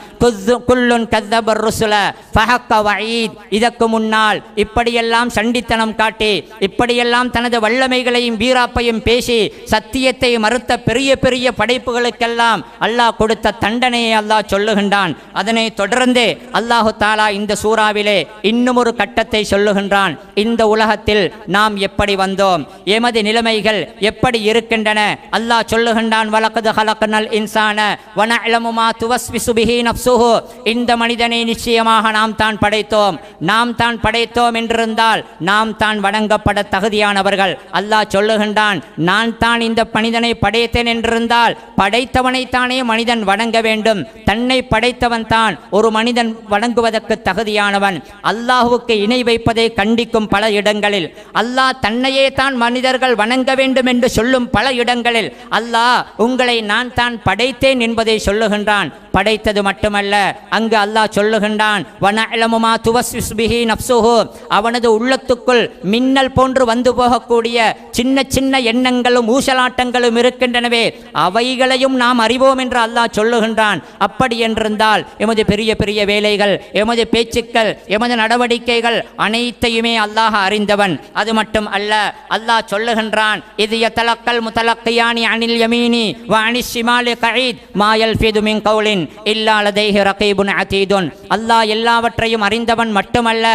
Speaker 2: குல்லுன் கஸ்ஸபர் ருசுல ஃபஹக்க வஈத். இதற்கு முன்னால் இப்படியெல்லாம் சண்டித்தனம் காட்டி இப்படியெல்லாம் தனது வல்லமைகளையும் வீராப்பையும் பேசி சத்தியத்தை மறுத்த பெரிய பெரிய படைப்புகளுக்கெல்லாம் அல்லாஹ் கொடுத்த தண்டனையை அல்லாஹ் சொல்லுகின்றான். அதனை தொடர்ந்து அல்லாஹு தாலா இந்த சூறாவிலே இன்னும் ஒரு கட்டத்தை சொல்லுகின்றான். இந்த உலகத்தில் நாம் எப்படி வந்தோம், எமது நிலைமைகள் எப்படி இருக்கின்றன அல்லாஹ் சொல்லுகின்றான். வலகத் ஹலக்னல் இன்சான வ நஅலமு மா துவஸ்விசு பிஹி நஃப்ஸுஹு. இந்த மனிதனை நிச்சயமாக நாம் தான் படைத்தோம். நாம் தான் படைத்தோம் என்றிருந்தால் நாம் தான் வணங்கப்பட தகுதியானவர்கள். அல்லாஹ் சொல்லுகின்றான், நான் தான் இந்த மனிதனை படைத்தேன் என்றிருந்தால் படைத்தவனைத்தானே மனிதன் வணங்க வேண்டும். தன்னை படைத்தவன் தான் ஒரு மனிதன் வணங்குவதற்கு தகுதியானவன். அல்லாஹுவுக்கு இணை வைப்பதை கண்டிக்கும் பல இடங்களில், அல்லாஹ் தன்னையே தான் மனிதர்கள் வணங்க வேண்டும் என்று சொல்லும் பல இடங்களில் அல்லாஹ் உங்களை நான் தான் படைத்தேன் என்பதை சொல்லுகின்றான். படைத்தது மட்டுமல்ல, அங்கு அல்லாஹ் சொல்லுகின்றான், வனஅலமு மா துவஸ்விசு பிஹி நஃப்ஸுஹு. அவனது உள்ளத்துக்குள் மின்னல் போன்று வந்து போகக்கூடிய சின்ன சின்ன எண்ணங்களும் ஊசலாட்டங்களும் இருக்கின்றனவே, அவைகளையும் நாம் அறிவோம் என்று அல்லாஹ் சொல்லுகின்றான். அப்படி என்றிருந்தால் எமது பெரிய பெரிய வேலைகள், எமது பேச்சுக்கள், எமது நடவடிக்கைகள் அனைத்தையுமே அல்லாஹ் அறிந்தவன். அது மட்டும் அல்ல, அல்லாஹ் சொல்லுகின்றான், இது யதலக்கல் முதலக்கியானி அனில் யமீனி வ அனிஷ் ஷிமாலி கஈத் மா யல்ஃபிது மின் கௌலின் இல்லா லதைஹி ரகீபுன் அதீதுன். அல்லாஹ் எல்லாவற்றையும் அறிந்தவன் மட்டுமல்ல,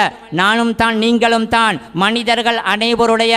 Speaker 2: நானும் தான் நீங்களும் தான் மனிதர்கள் அனைவருடைய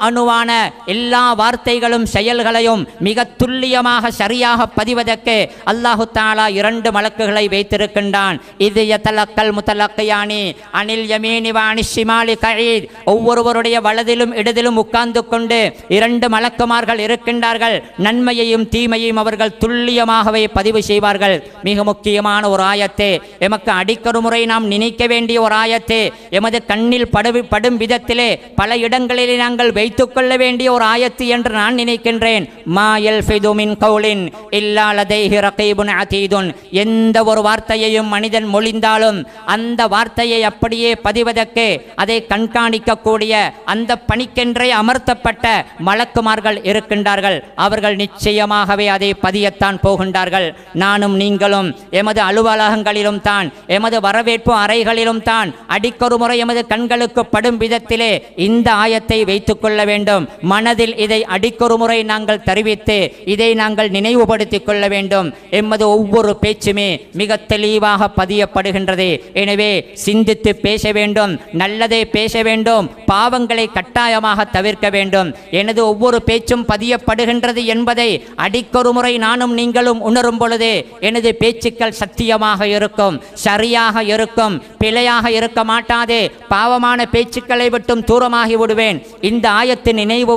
Speaker 2: அணுவான எல்லா வார்த்தைகளும் செயல்களையும் மிக துல்லியமாக சரியாக பதிவதற்கு அல்லாஹு தாலா 2 மலக்குகளை வைத்திருக்கின்றான். இது யதலக்கல் முதலக்கியானி அனில் யமீனி வ அனிஷ் ஷிமாலி கஈத். ஒவ்வொருவருடைய வலதிலும் இடதிலும் உட்கார்ந்து கொண்டு 2 மலக்குமார்கள் இருக்கின்றார்கள். நன்மையையும் தீமையையும் அவர்கள் துல்லியமாகவே பதிவு செய்வார்கள். மிக முக்கியமான ஒரு ஆயத்து, எமக்கு அடிக்கொரு முறை நாம் நினைக்க வேண்டிய ஒரு ஆயத்து, எமது கண்ணில் படும் விதத்திலே பல இடங்களிலே நாங்கள் வைத்துக் கொள்ள வேண்டிய ஒரு ஆயத்து என்று நான் நினைக்கின்றேன். மா யல்ஃபிது மின் கௌலின் இல்லா லதைஹி ரகீபுன் அதீதுன். எந்த ஒரு வார்த்தையையும் மனிதன் மொழிந்தாலும் அந்த வார்த்தையை அப்படியே பதிவதற்கு அதை கண்காணிக்கக்கூடிய அந்த பணிக்கென்றே அமர்த்தப்பட்ட மலக்குமார்கள் இருக்கின்றார்கள். அவர்கள் நிச்சயமாகவே அதை பதியத்தான் போகின்றார்கள். நானும் நீங்களும் எமது அலுவலகங்களிலும் தான், எமது வரவேற்பு அறைகளிலும் தான் அடிக்கொரு முறை எமது கண்களுக்கு படும் விதத்திலே இந்த ஆயத்தை வைத்துக் கொள்ள வேண்டும். மனதில் இதை அடிக்கொரு முறை நாங்கள் தெரிவித்து இதை நாங்கள் நினைவுபடுத்திக் கொள்ள வேண்டும். எமது ஒவ்வொரு பேச்சுமே மிக தெளிவாக பதியப்படுகின்றது. எனவே சிந்தித்து பேச வேண்டும், நல்லதை பேச வேண்டும், பாவங்களை கட்டாயமாக தவிர்க்க வேண்டும். எனது ஒவ்வொரு பேச்சும் பதியப்படுகின்றது என்பதை அடிக்கொரு முறை நானும் நீங்களும் உணரும் பொழுது எனது பேச்சுக்கள் சத்தியமாக இருக்கும், சரியாக இருக்கும், பிழையாக இருக்க மாட்டாது. பாவமான பேச்சுக்களை விட்டும் தூரமாகி விடுவேன். இந்த ஆயத்தின் நினைவு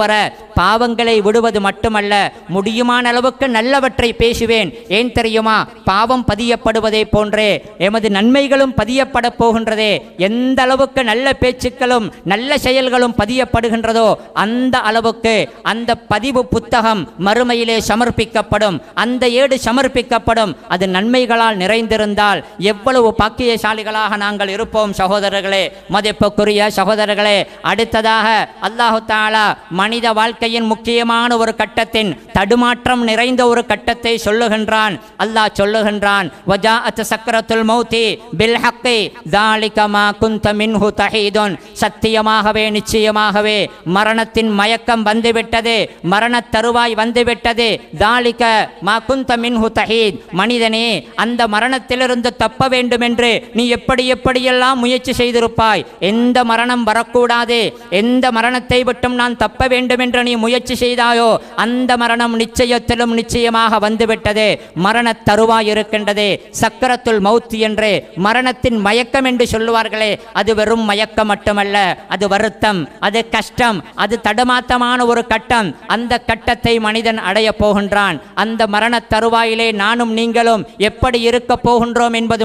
Speaker 2: வர பாவங்களை விடுவது மட்டுமல்ல, முடியுமான அளவுக்கு நல்லவற்றை பேசுவேன். ஏன் தெரியுமா? பாவம் பதியப்படுவதை போன்றே எமது நன்மைகளும் பதியப்பட போகின்றதே. எந்த அளவுக்கு நல்ல பேச்சுக்களும் நல்ல செயல்களும் பதியப்படுகின்றதோ அந்த அளவுக்கு அந்த பதிவு புத்தகம் மறுமையிலே சமர்ப்பிக்கப்படும், அந்த ஏடு சமர்ப்பிக்கப்படும். அது நன்மைகளால் நிறைந்திருந்தால் எவ்வளவு பாக்கியசாலிகளாக நாங்கள் இருப்போம். சகோதரர்களே, மதிப்புக்குரிய சகோதரர்களே, அடுத்ததாக அல்லாஹு தஆலா மனித வாழ்க்கையின் முக்கியமான ஒரு கட்டத்தின் தடுமாற்றம் நிறைந்த ஒரு கட்டத்தை சொல்லுகின்றான். சொல்லுகின்றான். அல்லாஹ் சொல்லுகின்றான், வஜாஅத் சக்ரத்துல் மௌத்தி பில் ஹக்கி ذلك ما كنت منه تحيد. சத்தியமாகவே நிச்சயமாகவே மரணத்தின் மயக்கம் வந்துவிட்டது, மரண தருவாய் வந்துவிட்டது. ذلك ما كنت منه تحيد. மனிதனே, அந்த மரணத்திலிருந்து தப்ப வேண்டும் என்று நீ எப்படியெல்லாம் முயற்சி செய்திருப்பாய். எந்த மரணம் வரக்கூடாது, எந்த மரணத்தை விட்டும் நான் தப்ப வேண்டும் என்று நீ முயற்சி செய்தாயோ அந்த மரணம் நிச்சயத்திலும் நிச்சயமாக வந்துவிட்டது. மரண தருவாய் இருக்கின்றது. சக்கரத்துல் மௌத் என்று மரணத்தின் மயக்கம் என்று சொல்லுவார்களே, அது வெறும் மயக்கம் மட்டுமல்ல, அது வருத்தம், அது கஷ்டம், அது தடுமாற்றமான ஒரு கட்டம். அந்த கட்டத்தை மனிதன் அடைய போகின்றான். அந்த மரண தருவாயிலே நானும் நீங்களும் எப்படி இருக்க போகின்றோம் என்பது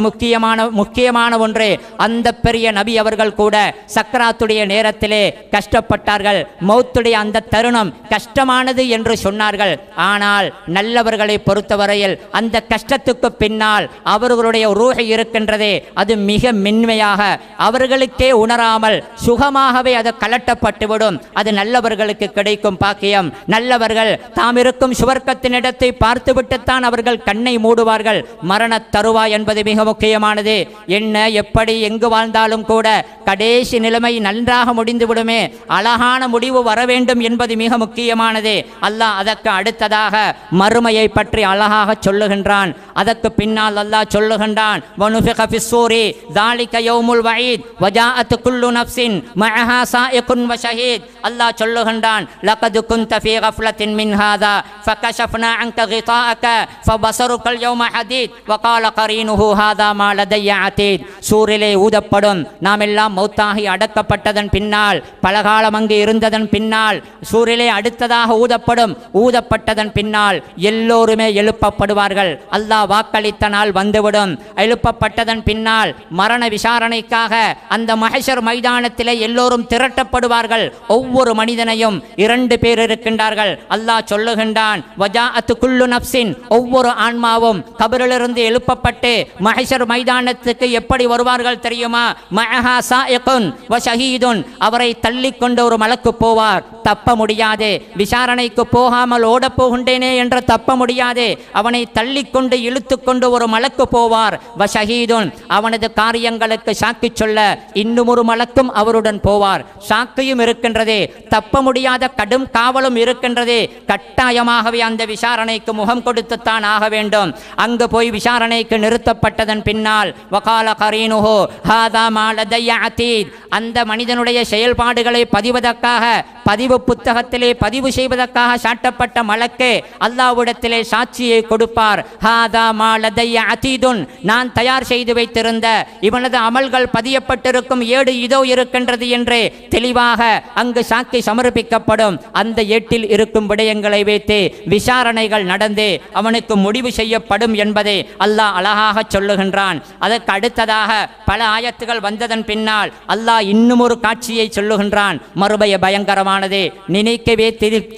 Speaker 2: முக்கியமான ஒன்று. அந்த பெரிய நபி அவர்கள் கூட சக்கராத்துடைய நேரத்திலே கஷ்டப்பட்டார்கள். மௌத்துடைய அந்த தருணம் கஷ்டமானது என்று சொன்னார்கள். ஆனால் நல்லவர்களை பொறுத்தவரையில் அந்த கஷ்டத்துக்கு பின்னால் அவர்களுடைய ரூஹ் இருக்கின்றதே, அது மிக மென்மையாக அவர்களுக்கே உணராமல் சுகமாகவே அது கலட்டப்பட்டுவிடும். அது நல்லவர்களுக்கு கிடைக்கும் பாக்கியம். நல்லவர்கள் தாம் இருக்கும் சுவர்க்கத்தின் இடத்தை பார்த்துவிட்டுத்தான் அவர்கள் கண்ணை மூடுவார்கள். மரண தருவாய் என்பது மிக முக்கியமானது. என்ன எப்படி எங்கு வாழ்ந்தாலும் கூட கடைசி நிலைமை நன்றாக முடிந்து விடுமே, அழகான முடிவு வர வேண்டும் என்பது மிக முக்கியமானது. அல்லாஹ் அதற்கு அடுத்ததாக மறுமையை பற்றி அழகாக சொல்லுகின்றான். அதற்கு பின்னால் அல்லாஹ் சொல்லுகின்றான், வனுஃபிக ஃபிஸ்ஸூரி ذلك يوم الوعيد وجاءت كل نفس معها سائق وشهيد. அல்லாஹ் சொல்லுகின்றான், لقد كنت في غفلة من هذا فكشفنا عنك غطاءك فبصرك اليوم حديد وقال قرينه هذا ما لدي عتيد. சூரிலே ஊதப்படும். நாம் எல்லாம் மௌத்தாகி அடக்கப்பட்டதன் பின்னால், பலகாலம் அங்கு இருந்ததன் பின்னால் சூரிலே அடுத்ததாக ஊதப்படும். ஊதப்பட்டதன் பின்னால் எல்லோருமே எழுப்பப்படுவார்கள். அல்லாஹ் வாக்களித்த நாள் வந்துவிடும். எழுப்பப்பட்டதன் பின்னால் மரண விசாரணைக்காக அந்த மஹ்ஷர் மைதானத்திலே எல்லோரும் திரட்டப்படுவார்கள். ஒவ்வொரு மனிதனையும் 2 பேர் இருக்கின்றார்கள். அல்லாஹ் சொல்லுகின்றான், வஜாஅத் குல்லு நஃப்ஸின், ஒவ்வொரு ஆன்மாவும் கபரிலிருந்து எழுப்பப்பட்டு மஹ்ஷர் மைதானத்துக்கு எப்படி வருவார்கள் தெரியுமா? மஅஹா சாயிகுன் வ ஷஹீதுன். அவரை தள்ளிக்கொண்டு ஒரு மலக்கு போவார். தப்ப முடியாது. விசாரணைக்கு போகாமல் ஓட போகின்றேனே என்று தப்ப முடியாது. அவனை தள்ளிக்கொண்டு இழுத்துக்கொண்டு ஒரு மலக்கு போவார். வ ஷஹீதுன், அவனது காரியங்களுக்கு சாக்கி சொல்ல இன்னும் ஒரு மலக்கும் அவருடன் போவார். சாக்கியும் இருக்கின்றது, தப்ப முடியாத கடும் காவலும் இருக்கின்றது. கட்டாயமாகவே அந்த விசாரணைக்கு முகம் கொடுத்துத்தான் ஆக வேண்டும். அங்கு போய் விசாரணைக்கு நிறுத்தப்பட்டதன் பின்னால் வகால கரீனுஹு ஹாதா மா லதய்ய அதீத். அந்த மனிதனுடைய செயல்பாடுகளை பதிவதற்காக, பதிவு புத்தகத்திலே பதிவு செய்வதற்காக சாட்டப்பட்ட மலக்கு அல்லாஹ்விடத்திலே சாட்சியை கொடுப்பார். ஹாதா மா லதய்ய அதீதுன், நான் தயார் செய்து வைத்திருந்த இவனது அமல்கள் பதியப்பட்டிருக்கும் ஏடு இதோ இருக்கின்றது என்று தெளிவாக அங்கு சாட்சி சமர்ப்பிக்கப்படும். அந்த ஏட்டில் இருக்கும் விடயங்களை வைத்து விசாரணைகள் நடந்து அவனுக்கு முடிவு செய்யப்படும் என்பதை அல்லாஹ் அழகாக சொல்லுகின்றான். அதற்கு அடுத்ததாக பல ஆயத்துகள் வந்ததன் பின்னால் அல்லாஹ் இன்னும் ஒரு காட்சியை சொல்லுகின்றான். மறுபய பயங்கரமானது, நினைக்கவே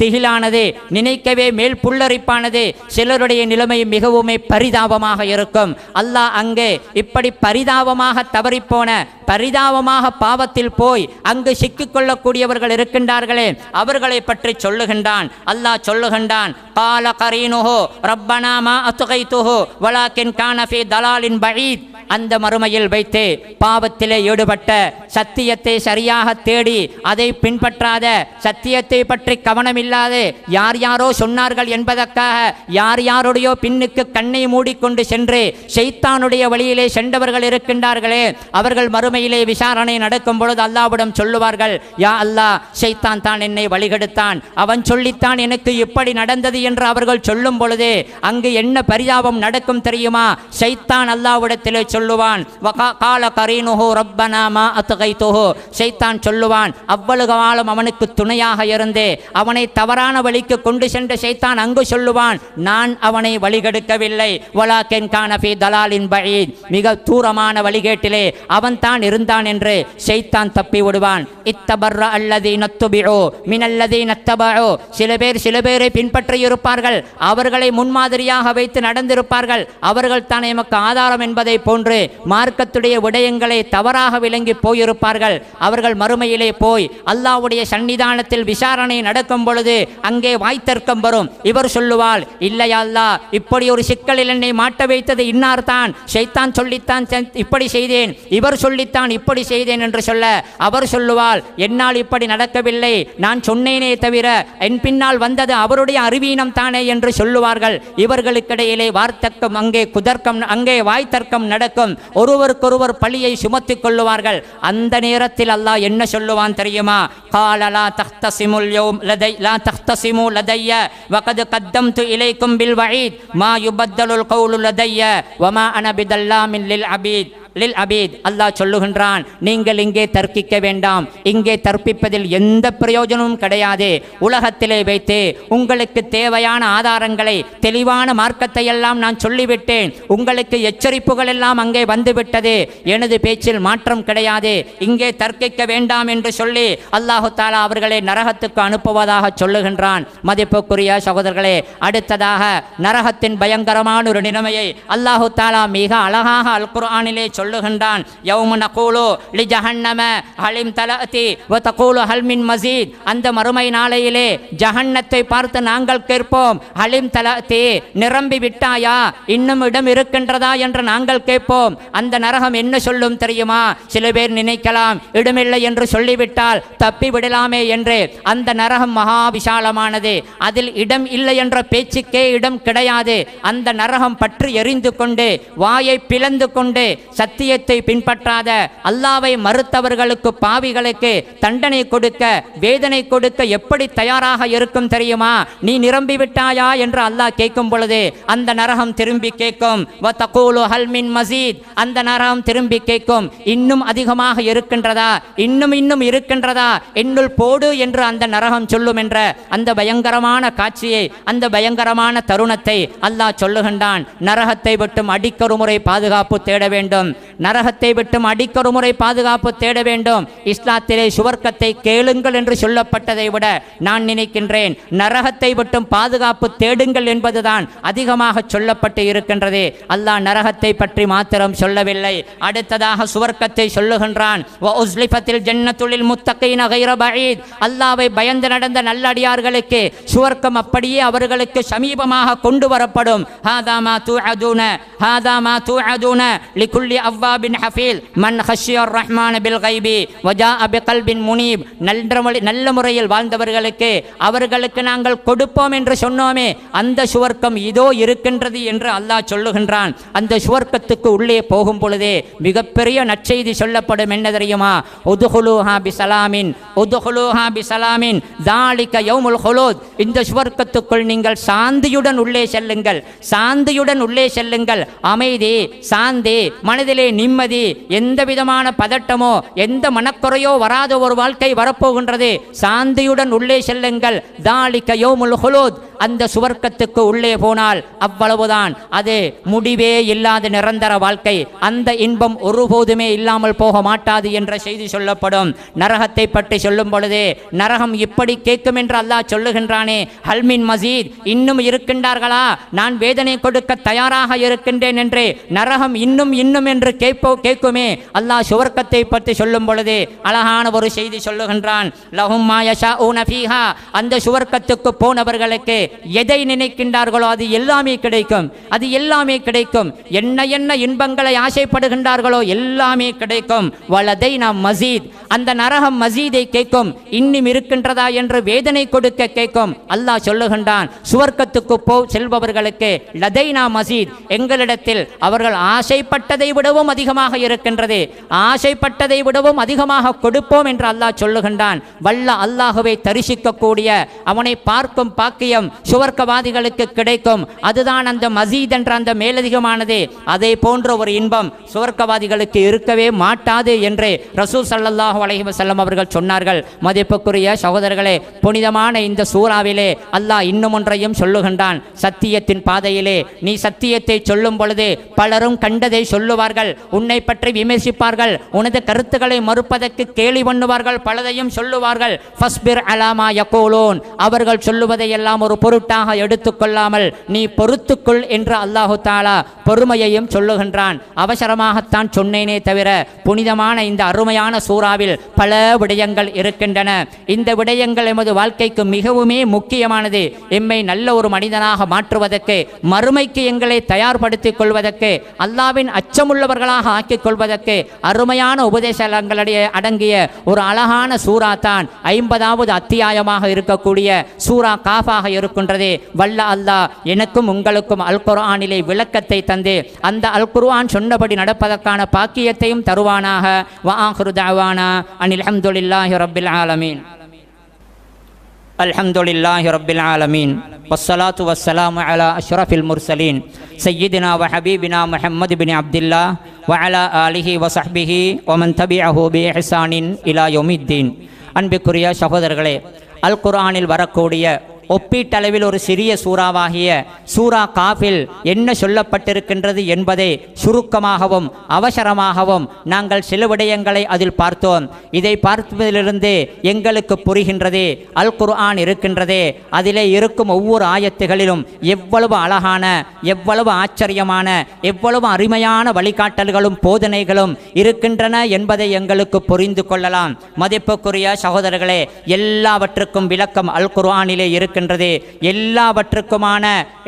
Speaker 2: திகிலானது, நினைக்கவே மேல் புல்லரிப்பானது. சிலருடைய நிலைமை மிகவும் பரிதாபமாக இருக்கும். அல்லாஹ் அங்கே இப்படி பரிதாபமாக தவறிப்போன, பரிதாபமாக பாவத்தில் போய் அங்கு சிக்கிக்கொள்ளக்கூடியவர்கள் இருக்கின்றார்களே, அவர்களை பற்றி சொல்லுகின்றான். அல்லாஹ் சொல்லுகின்றான், கால கரீனுஹு ரப்பனா மா அத்கைதுஹு வலாக்கின் கான ஃபீ தலாலின் பஈத். அந்த மறுமையில் வைத்து பாவத்திலே ஈடுபட்ட, சத்தியத்தை சரியாக தேடி அதை பின்பற்றாத, சத்தியத்தை பற்றி கவனமில்லாது யார் யாரோ சொன்னார்கள் என்பதற்காக யார் யாருடையோ பின்னுக்கு கண்ணை மூடிக்கொண்டு சென்று ஷைத்தானுடைய வழியிலே சென்றவர்கள் இருக்கின்றார்களே, அவர்கள் மறுமையிலே விசாரணை நடக்கும் பொழுது அல்லாஹ்விடம் சொல்லுவார்கள், யா அல்லாஹ், ஷைத்தான் தான் என்னை வழிகெடுத்தான், அவன் சொல்லித்தான் எனக்கு இப்படி நடந்தது என்று அவர்கள் சொல்லும் பொழுது அங்கு என்ன பரிதாபம் நடக்கும் தெரியுமா? ஷைத்தான் அல்லாஹ்விடத்திலே சொல்லுவான், வகால கரீனுஹு ரப்பனா மா அத்கைதுஹு. ஷைத்தான் சொல்லுவான், அவ்வளவு காலம் அவனுக்கு துணையாக இருந்து அவனை தவறான வழிக்கு கொண்டு சென்ற ஷைத்தான் அங்கு சொல்லுவான், நான் அவனை வழிகெடுக்கவில்லை, வலாக்கின் கான ஃபீ தலாலின் பஈத், மிக தூரமான வழிகேட்டிலே அவன் தான் இருந்தான் என்று ஷைத்தான் தப்பி விடுவான். இத்தபர்ர அல்லதீன துபிஉ மினல்லதீன தபஉ. சில பேரை பின்பற்றி இருப்பார்கள், அவர்களை முன்மாதிரியாக வைத்து நடந்திருப்பார்கள், அவர்கள் தான் எமக்கு ஆதாரம் என்பதை போன்று போன்று மார்க்கத்துடைய விடயங்களை தவறாக விளங்கி போயிருப்பார்கள். அவர்கள் மறுமையிலே போய் அல்லாஹ்வுடைய சன்னிதானத்தில் விசாரணை நடக்கும் பொழுது அங்கே வாய்த்தர்க்கம் வரும். இவர் சொல்லுவாள், இல்லையா அல்லாஹ், இப்படி ஒரு சிக்கலில் என்னை மாட்ட வைத்தது இன்னார் தான், ஷைத்தான் சொல்லித்தான் இப்படி செய்தேன், இவர் சொல்லித்தான் இப்படி செய்தேன் என்று சொல்ல அவர் சொல்லுவாள், என்னால் இப்படி நடக்கவில்லை, நான் சொன்னேனே தவிர என் பின்னால் வந்தது அவருடைய அறிவீனம் தானே என்று சொல்லுவார்கள். இவர்களுக்கிடையிலே வார்த்தக்கம் அங்கே குதர்க்கம் அங்கே வாய்த்தர்க்கம் நடக்கும். ஒருவருக்கொருவர் பழியை சுமத்திக் கொள்ளுவார்கள். அந்த நேரத்தில் அல்லாஹ் என்ன சொல்லுவான் தெரியுமா? قال لا تختصموا اليوم لدي لا تختصموا لدي وقد قدمت إليكم بالوعيد ما يبدل القول لدي وما أنا بظلام للعبيد அல்லாஹ் சொல்லுகின்றான், நீங்கள் இங்கே தர்க்கிக்க வேண்டாம், இங்கே தர்ப்பிப்பதில் எந்த பிரயோஜனமும் கிடையாது. உலகத்திலே வைத்து உங்களுக்கு தேவையான ஆதாரங்களை தெளிவான மார்க்கத்தை எல்லாம் நான் சொல்லிவிட்டேன், உங்களுக்கு எச்சரிப்புகள் எல்லாம் அங்கே வந்துவிட்டது, எனது பேச்சில் மாற்றம் கிடையாது, இங்கே தர்க்கிக்க வேண்டாம் என்று சொல்லி அல்லாஹு தாலா அவர்களை நரகத்துக்கு அனுப்புவதாக சொல்லுகின்றான். மதிப்புக்குரிய சகோதரர்களே, அடுத்ததாக நரகத்தின் பயங்கரமான ஒரு நிலைமையை அல்லாஹு தாலா மிக அழகாக அல் குர்ஆனிலே சொல்லுகின்றான். யௌம நகூலு லிஜஹன்னம ஹலிம் தலஅதி வ தகூலு ஹல் மின் மஸீத். அந்த மறுமை நாளையிலே ஜஹன்னத்தை பார்த்து நாங்கள் கேட்போம், ஹலிம் தலஅதி, நிரம்பி விட்டாயா, இன்னும் இடம் இருக்கின்றதா என்று நாங்கள் கேட்போம். அந்த நரகம் என்ன சொல்லும் தெரியுமா? சில பேர் நினைக்கலாம் இடமில்லை என்று சொல்லிவிட்டால் தப்பி விடலாமே என்று. அந்த நரகம் மகா விசாலமானது, அதில் இடம் இல்லை என்ற பேச்சுக்கே இடம் கிடையாது. அந்த நரகம் பற்றி எரிந்து கொண்டு வாயை பிளந்து கொண்டு சத்தியத்தை பின்பற்றாத அல்லாவை மறுத்தவர்களுக்கு பாவிகளுக்கு தண்டனை கொடுக்க வேதனை கொடுக்க எப்படி தயாராக இருக்கும் தெரியுமா? நீ நிரம்பி விட்டாயா என்று அல்லாஹ் கேட்கும் பொழுது அந்த நரகம் திரும்பி கேட்கும், வதகூலு ஹல் மின் மஸீத். அந்த நரகம் திரும்பி கேட்கும், இன்னும் அதிகமாக இருக்கின்றதா, இன்னும் இருக்கின்றதா, என்னுள் போடு என்று அந்த நரகம் சொல்லும் என்ற அந்த பயங்கரமான காட்சியை, அந்த பயங்கரமான தருணத்தை அல்லாஹ் சொல்லுகின்றான். நரகத்தை விட்டும் அடிக்கொரு முறை பாதுகாப்பு தேட வேண்டும், நரகத்தை விட்டும் அடிக்கொரு முறை பாதுகாப்பு தேட வேண்டும். இஸ்லாத்திலே சுவர்க்கத்தை கேளுங்கள் என்று சொல்லப்பட்டதை விட நான் நினைக்கின்றேன் நரகத்தை விட்டும் பாதுகாப்பு தேடுங்கள் என்பதுதான் அதிகமாக சொல்லப்பட்டு இருக்கின்றது. அல்லாஹ் நரகத்தை பற்றி மாத்திரம் சொல்லவில்லை, அடுத்ததாக சுவர்க்கத்தை சொல்லுகின்றான். அல்லாஹ்வை பயந்து நடந்த நல்லடியார்களுக்கு சுவர்க்கம் அப்படியே அவர்களுக்கு சமீபமாக கொண்டு வரப்படும். ஹாதா மா துஅதுன ஹாதா மா துஅதுன லிகுல்லி அவ்வாபின் ஹஃபீல் மன் ஹஷியர் ரஹ்மான் பில் கைபி வஜாஅ பிகல்பின் முனீப். நல்ல முறையில் வாழ்ந்தவர்களுக்கு அவர்களுக்கு நாங்கள் கொடுப்போம் என்று சொன்னோமே, அந்த சுவர்க்கம் இதோ இருக்கின்றது என்று அல்லாஹ் சொல்லுகின்றான். அந்த சுவர்க்கத்துக்கு உள்ளே போகும் பொழுதே மிகப்பெரிய நற்செய்தி சொல்லப்படும். என்ன தெரியுமா? உதுஹுலூஹா பிஸலாமின் உதுஹுலூஹா பிஸலாமின் தாலிக யௌமுல் ஹுலூத். இந்த சுவர்க்கத்துக்குள் நீங்கள் சாந்தியுடன் உள்ளே செல்லுங்கள், சாந்தியுடன் உள்ளே செல்லுங்கள். அமைதி, சாந்தி, மனதிலே நிம்மதி, எந்த விதமான பதட்டமோ எந்த மனக்குறையோ வராத ஒரு வாழ்க்கை வரப்போகின்றது. சாந்தியுடன் உள்ளே செல்லுங்கள். தாலிக யௌமுல் ஹுலூத். அந்த சுவர்க்கத்துக்கு உள்ளே போனால் அவ்வளவுதான், அது முடிவே இல்லாத நிரந்தர வாழ்க்கை. அந்த இன்பம் ஒருபோதுமே இல்லாமல் போக மாட்டாது என்ற செய்தி சொல்லப்படும். நரகத்தை பற்றி சொல்லும் பொழுது நரகம் இப்படி கேட்கும் என்று அல்லாஹ் சொல்லுகின்றானே, ஹல்மின் மஸீத், இன்னும் இருக்கின்றார்களா, நான் வேதனை கொடுக்க தயாராக இருக்கின்றேன் என்று நரகம் இன்னும் என்று கேட்குமே. அல்லாஹ் சுவர்க்கத்தை பற்றி சொல்லும் பொழுது அழகான ஒரு செய்தி சொல்லுகின்றான். லஹும் மா யஷாஊன ஃபீஹா. அந்த சுவர்க்கத்துக்கு போனவர்களுக்கு எதை நினைக்கின்றார்களோ அது எல்லாமே கிடைக்கும், அது எல்லாமே கிடைக்கும். என்ன இன்பங்களை ஆசைப்படுகின்றார்களோ எல்லாமே கிடைக்கும். வலதைனா மஸீத். அந்த நரகம் மஸீதை கேட்கும், இன்னும் இருக்கின்றதா என்று வேதனை கொடுக்க கேட்கும். அல்லாஹ் சொல்லுகின்றான், சுவர்க்கத்துக்கு செல்பவர்களுக்கு லதைனா மஸீத், எங்களிடத்தில் அவர்கள் ஆசைப்பட்டதை விடவும் அதிகமாக இருக்கின்றது, ஆசைப்பட்டதை விடவும் அதிகமாக கொடுப்போம் என்று அல்லாஹ் சொல்லுகின்றான். வல்ல அல்லாஹுவை தரிசிக்கக்கூடிய அவனை பார்க்கும் பாக்கியம் சுவர்க்கவாதிகளுக்கு கிடைக்கும். அதுதான் அந்த மஸீத் என்ற அந்த மேலதிகமானது. அதே போன்ற ஒரு இன்பம் சுவர்க்கவாதிகளுக்கு இருக்கவே மாட்டாது என்று ரசூல் ஸல்லல்லாஹு அலைஹி வஸல்லம் அவர்கள் சொன்னார்கள். மதிப்புக்குரிய சகோதரர்களே, புனிதமான இந்த சூறாவிலே அல்லாஹ் இன்னும் ஒன்றையும் சொல்லுகின்றான். சத்தியத்தின் பாதையிலே நீ சத்தியத்தை சொல்லும் பொழுது பலரும் கண்டதை சொல்லுவார்கள், உன்னை பற்றி விமர்சிப்பார்கள், உனது கருத்துக்களை மறுப்பதற்கு கேலி பண்ணுவார்கள், பலதையும் சொல்லுவார்கள். ஃபஸ்பிர் அலா மா யகூலூன். அவர்கள் சொல்லுவதை எல்லாம் ஒரு பொருட்டாக எடுத்துக்கொள்ளாமல் நீ பொறுத்துக்கொள் என்று அல்லாஹு தாலா பொறுமையையும் சொல்லுகின்றான். அவசரமாகத்தான் சொன்னேனே தவிர புனிதமான இந்த அருமையான சூறாவில் பல விடயங்கள் இருக்கின்றன. இந்த விடயங்கள் எமது வாழ்க்கைக்கு மிகவுமே முக்கியமானது. எம்மை நல்ல ஒரு மனிதனாக மாற்றுவதற்கு, மறுமைக்கு எங்களை தயார்படுத்திக் கொள்வதற்கு, அல்லாவின் அச்சமுள்ளவர்களாக ஆக்கிக் கொள்வதற்கு அருமையான உபதேசங்களுடைய அடங்கிய ஒரு அழகான சூரா தான் 50வது அத்தியாயமாக இருக்கக்கூடிய சூரா காஃபாக இருக்கின்றது. வல்ல அல்லாஹ் எனக்கும் உங்களுக்கும் அல் குர்ஆனிலே விளக்கத்தை தந்து அந்த அல் குர்ஆன் சொன்னபடி நடப்பதற்கான பாக்கியத்தையும் தருவானாக. வ ஆகிரு தஅவானா அனில் ஹம்துலில்லாஹி ரப்பில் ஆலமீன். அல்ஹம்துலில்லாஹி ரப்பில் ஆலமீன். வஸ்ஸலாத்து வஸ்ஸலாமு அலா அஷ்ரஃபில் முர்சலீன் சய்யிதினா வ ஹபீபினா முஹம்மது பின் அப்துல்லாஹ் வ அலா ஆலிஹி வ ஸஹ்பிஹி வ மன் தபிஅஹு பி இஹ்சானின் இலா யௌமித்தீன். அன்பிற்குரிய சகோதரர்களே, அல் குர்ஆனில் வரக்கூடிய ஒப்பீட்டளவில் ஒரு சிறிய சூறாவாகிய சூரா காஃபில் என்ன சொல்லப்பட்டிருக்கின்றது என்பதை சுருக்கமாகவும் அவசரமாகவும் நாங்கள் சில விடயங்களை அதில் பார்த்தோம். இதை பார்ப்பதிலிருந்து எங்களுக்கு புரிகின்றது அல் குர்ஆன் இருக்கின்றதே, அதிலே இருக்கும் ஒவ்வொரு ஆயத்துகளிலும் எவ்வளவு அழகான, எவ்வளவு ஆச்சரியமான, எவ்வளவு அருமையான வழிகாட்டல்களும் போதனைகளும் இருக்கின்றன என்பதை எங்களுக்கு புரிந்து கொள்ளலாம். மதிப்புக்குரிய சகோதரர்களே, எல்லாவற்றுக்கும் விளக்கம் அல் குர்ஆனிலே இருக்கின்றது. எல்லாவற்றுக்குமான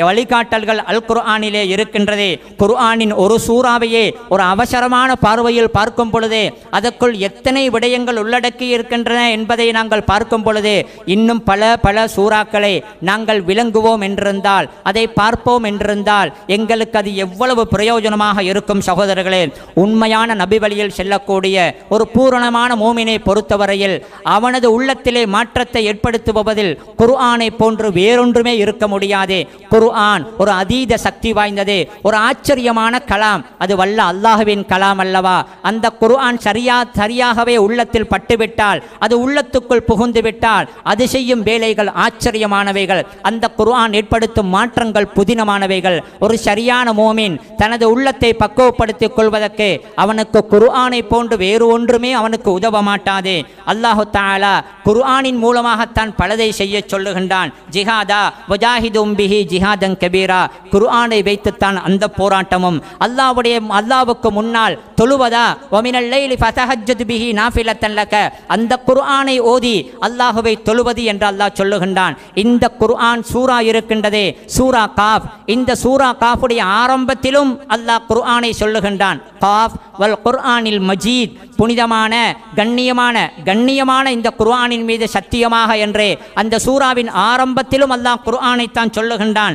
Speaker 2: வழிகாட்டல்கள் அல் குர்ஆனிலே இருக்கின்றது. குர்ஆனின் ஒரு சூறாவையே ஒரு அவசரமான பார்வையில் பார்க்கும் பொழுது அதற்குள் எத்தனை விடயங்கள் உள்ளடக்கி இருக்கின்றன என்பதை நாங்கள் பார்க்கும் பொழுது இன்னும் பல சூறாக்களை நாங்கள் விளங்குவோம் என்றிருந்தால், அதை பார்ப்போம் என்றிருந்தால் எங்களுக்கு அது எவ்வளவு பிரயோஜனமாக இருக்கும். சகோதரர்களே, உண்மையான நபி வழியில் செல்லக்கூடிய ஒரு பூரணமான மூமினை பொறுத்தவரையில் அவனது உள்ளத்திலே மாற்றத்தை ஏற்படுத்துவதில் குர்ஆனை போன்று வேறொன்றுமே இருக்க முடியாது. குர்ஆன் ஒரு அதீத சக்தி வாய்ந்தது, ஒரு ஆச்சரியமான கலாம். அது வல்ல அல்லாஹ்வின் கலாம் அல்லவா? அந்த குர்ஆன் சரியாகவே உள்ளத்தில் பட்டுவிட்டால், அது உள்ளத்துக்குள் புகுந்து விட்டால் அது செய்யும் வேலைகள் ஆச்சரியமானவைகள். அந்த குர்ஆன் ஏற்படுத்தும் மாற்றங்கள் புதினமானவைகள். ஒரு சரியான மோமின் தனது உள்ளத்தை பக்குவப்படுத்திக் கொள்வதற்கு அவனுக்கு குர்ஆனை போன்று வேறு ஒன்றுமே அவனுக்கு உதவ மாட்டாது. அல்லாஹு தஆலா குர்ஆனின் மூலமாகத்தான் பலதை செய்ய சொல்லுகின்றான். ஜிஹாதா வஜாஹிதும் பிஹி ஜிஹாதன் கபீரா. குர்ஆனை வைத்துத்தான் அந்த போராட்டமும். அல்லாஹ்வுக்கு முன்னால் தொழுவதா, வமினல் லைலி ஃபதஹஜ்ஜத் பிஹி நாஃபிலத்தன் லக. அந்த குர்ஆனை ஓதி அல்லாஹ்வை தொழுவது என்று அல்லாஹ் சொல்லுகின்றான். இந்த குர்ஆன் சூரா இருக்கின்றதே, சூரா காஃப். இந்த சூரா காஃபுடைய ஆரம்பத்திலும் அல்லாஹ் குர்ஆனை சொல்லுகின்றான். காஃப் வல் குர்ஆனில் மஜீத். புனிதமான கண்ணியமான இந்த குர்ஆனின் மீது சத்தியமாக என்று அந்த சூராவின் ஆரம்பத்திலும் அல்லாஹ் குர்ஆனைத்தான் சொல்லுகின்றான்.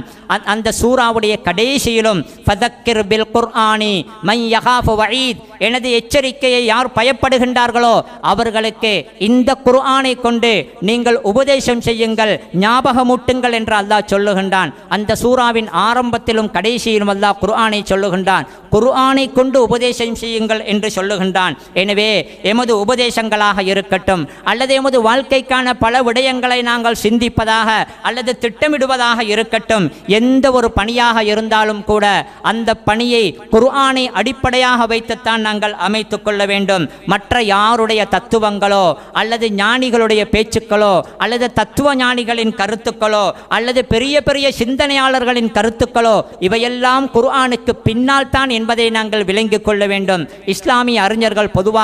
Speaker 2: அந்த சூராவுடைய கடைசியிலும் ஃபதக்கிர் பில் குர்ஆனி மன் யகாஃபு வஈத். எனது எச்சரிக்கையை யார் பயப்படுகின்றார்களோ அவர்களுக்கு இந்த குர்ஆனை கொண்டு நீங்கள் உபதேசம் செய்யுங்கள், ஞாபகமூட்டுங்கள் என்று அல்லாஹ் சொல்லுகின்றான். அந்த சூராவின் ஆரம்பத்திலும் கடைசியிலும் அல்லாஹ் குர்ஆனை சொல்லுகின்றான். குர்ஆனை கொண்டு உபதேசம் செய்யுங்கள் என்று சொல்லுகின்றான். எனவே எமது உபதேசங்களாக இருக்கட்டும், அல்லது எமது வாழ்க்கைக்கான பல விடயங்களை நாங்கள் சிந்திப்பதாக அல்லது திட்டமிடுவதாக இருக்கட்டும், எந்த ஒரு பணியாக இருந்தாலும் கூட அந்த பணியை குர்ஆனை அடிப்படையாக வைத்துத்தான் நாங்கள் அமைத்துக் கொள்ள வேண்டும். மற்ற யாருடைய தத்துவங்களோ அல்லது ஞானிகளுடைய பேச்சுக்களோ அல்லது தத்துவ ஞானிகளின் கருத்துக்களோ அல்லது பெரிய பெரிய சிந்தனையாளர்களின் கருத்துக்களோ இவையெல்லாம் குர்ஆனுக்கு பின்னால் தான் என்பதை நாங்கள் விளங்கிக் கொள்ள வேண்டும். இஸ்லாமிய அறிஞர்கள் பொதுவாக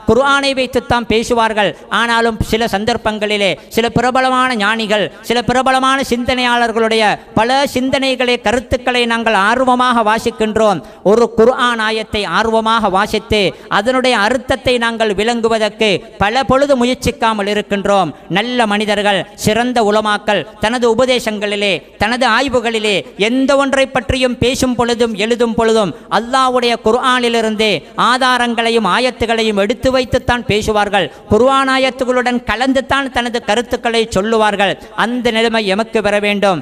Speaker 2: குர்ஆனை வைத்துத்தான் பேசுவார்கள். ஆனாலும் சில சந்தர்ப்பங்களிலே சில பிரபலமான ஞானிகள், சில பிரபலமான சிந்தனையாளர்களுடைய பல சிந்தனைகளை, கருத்துக்களை நாங்கள் ஆர்வமாக வாசிக்கின்றோம். ஒரு குர்ஆன் ஆயத்தை ஆர்வமாக வாசித்து அதனுடைய அர்த்தத்தை நாங்கள் விளங்குவதற்கு பல பொழுது முயற்சிக்காமல் இருக்கின்றோம். நல்ல மனிதர்கள், சிறந்த உலமாக்கள் தனது உபதேசங்களிலே, தனது ஆய்வுகளிலே எந்த ஒன்றை பற்றியும் பேசும் பொழுதும் எழுதும் பொழுதும் அல்லாஹ்வுடைய குர்ஆனிலிருந்து ஆதாரங்களையும் ஆயத்துகளையும் எடுத்து வைத்துத்தான் பேசுவார்கள். குர்ஆன் ஆயத்துகளுடன் கலந்துத்தான் தனது கருத்துக்களை சொல்லுவார்கள். அந்த நிலைமை எமக்கு பெற வேண்டும்.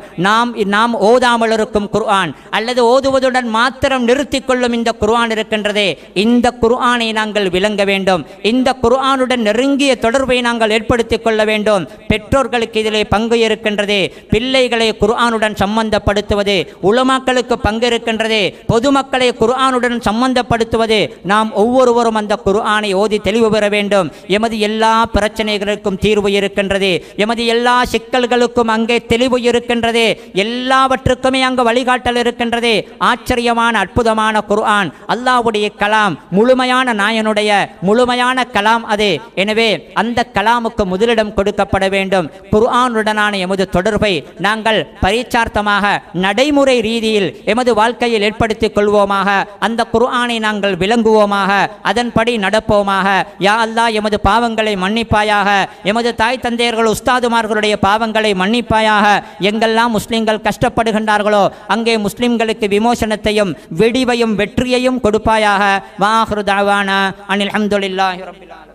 Speaker 2: நாம் ஓதாமல் இருக்கும் குர்ஆன் அல்லது ஓதுவதுடன் மாத்திரம் நிறுத்திக் கொள்ளும் இந்த குர்ஆன் இருக்கின்றதே, இந்த குர்ஆனை நாங்கள் விளங்க வேண்டும். இந்த குர்ஆனுடன் நெருங்கிய தொடர்பை நாங்கள் ஏற்படுத்திக் கொள்ள வேண்டும். பெற்றோர்களுக்கு இதிலே பங்கு இருக்கின்றது. பிள்ளைகளை குர்ஆனுடன் சம்பந்தப்படுத்துவது, உலமாக்களுக்கு பங்கு இருக்கின்றது. பொதுமக்களை குர்ஆனுடன் சம்பந்தப்படுத்துவது நாம் ஒவ்வொருவரும் அந்த குர்ஆனை ஓதி தெளிவு பெற வேண்டும். எமது எல்லா பிரச்சனைகளுக்கும் தீர்வு இருக்கின்றது, எமது எல்லா சிக்கல்களுக்கும் அங்கே தெளிவு இருக்கின்றது, எல்லாவற்றுக்குமே அங்கு வழிகாட்டல் இருக்கின்றது. ஆச்சரியமான அற்புதமான குர்ஆன் அல்லாஹ்வுடைய கலாம், முழுமையான நாயனுடைய முழுமையான கலாம் அது. எனவே அந்த கலாமுக்கு முதலிடம் கொடுக்கப்பட வேண்டும். குர்ஆனுடனான எமது தொடர்பை நாங்கள் பரிச்சார்த்தமாக நடைமுறை ரீதியில் எமது வாழ்க்கையில் ஏற்படுத்திக் கொள்வோமாக. அந்த குர்ஆனை நாங்கள் விளங்குவோமாக, அதன்படி நடப்போமாக. யா அல்லாஹ், எமது பாவங்களை மன்னிப்பாயாக, எமது தாய் தந்தையர்கள் உஸ்தாதுமார்களுடைய பாவங்களை மன்னிப்பாயாக. எங்கெல்லாம் முஸ்லிம்கள் கஷ்டப்படுகின்றார்களோ அங்கே முஸ்லிம்களுக்கு விமோசனத்தையும் வெடிவையும் வெற்றியையும் கொடுப்பாயாக. வாஹிரு தஅவானா அனில் ஹம்துலில்லாஹி ரப்பில் ஆலமீன்.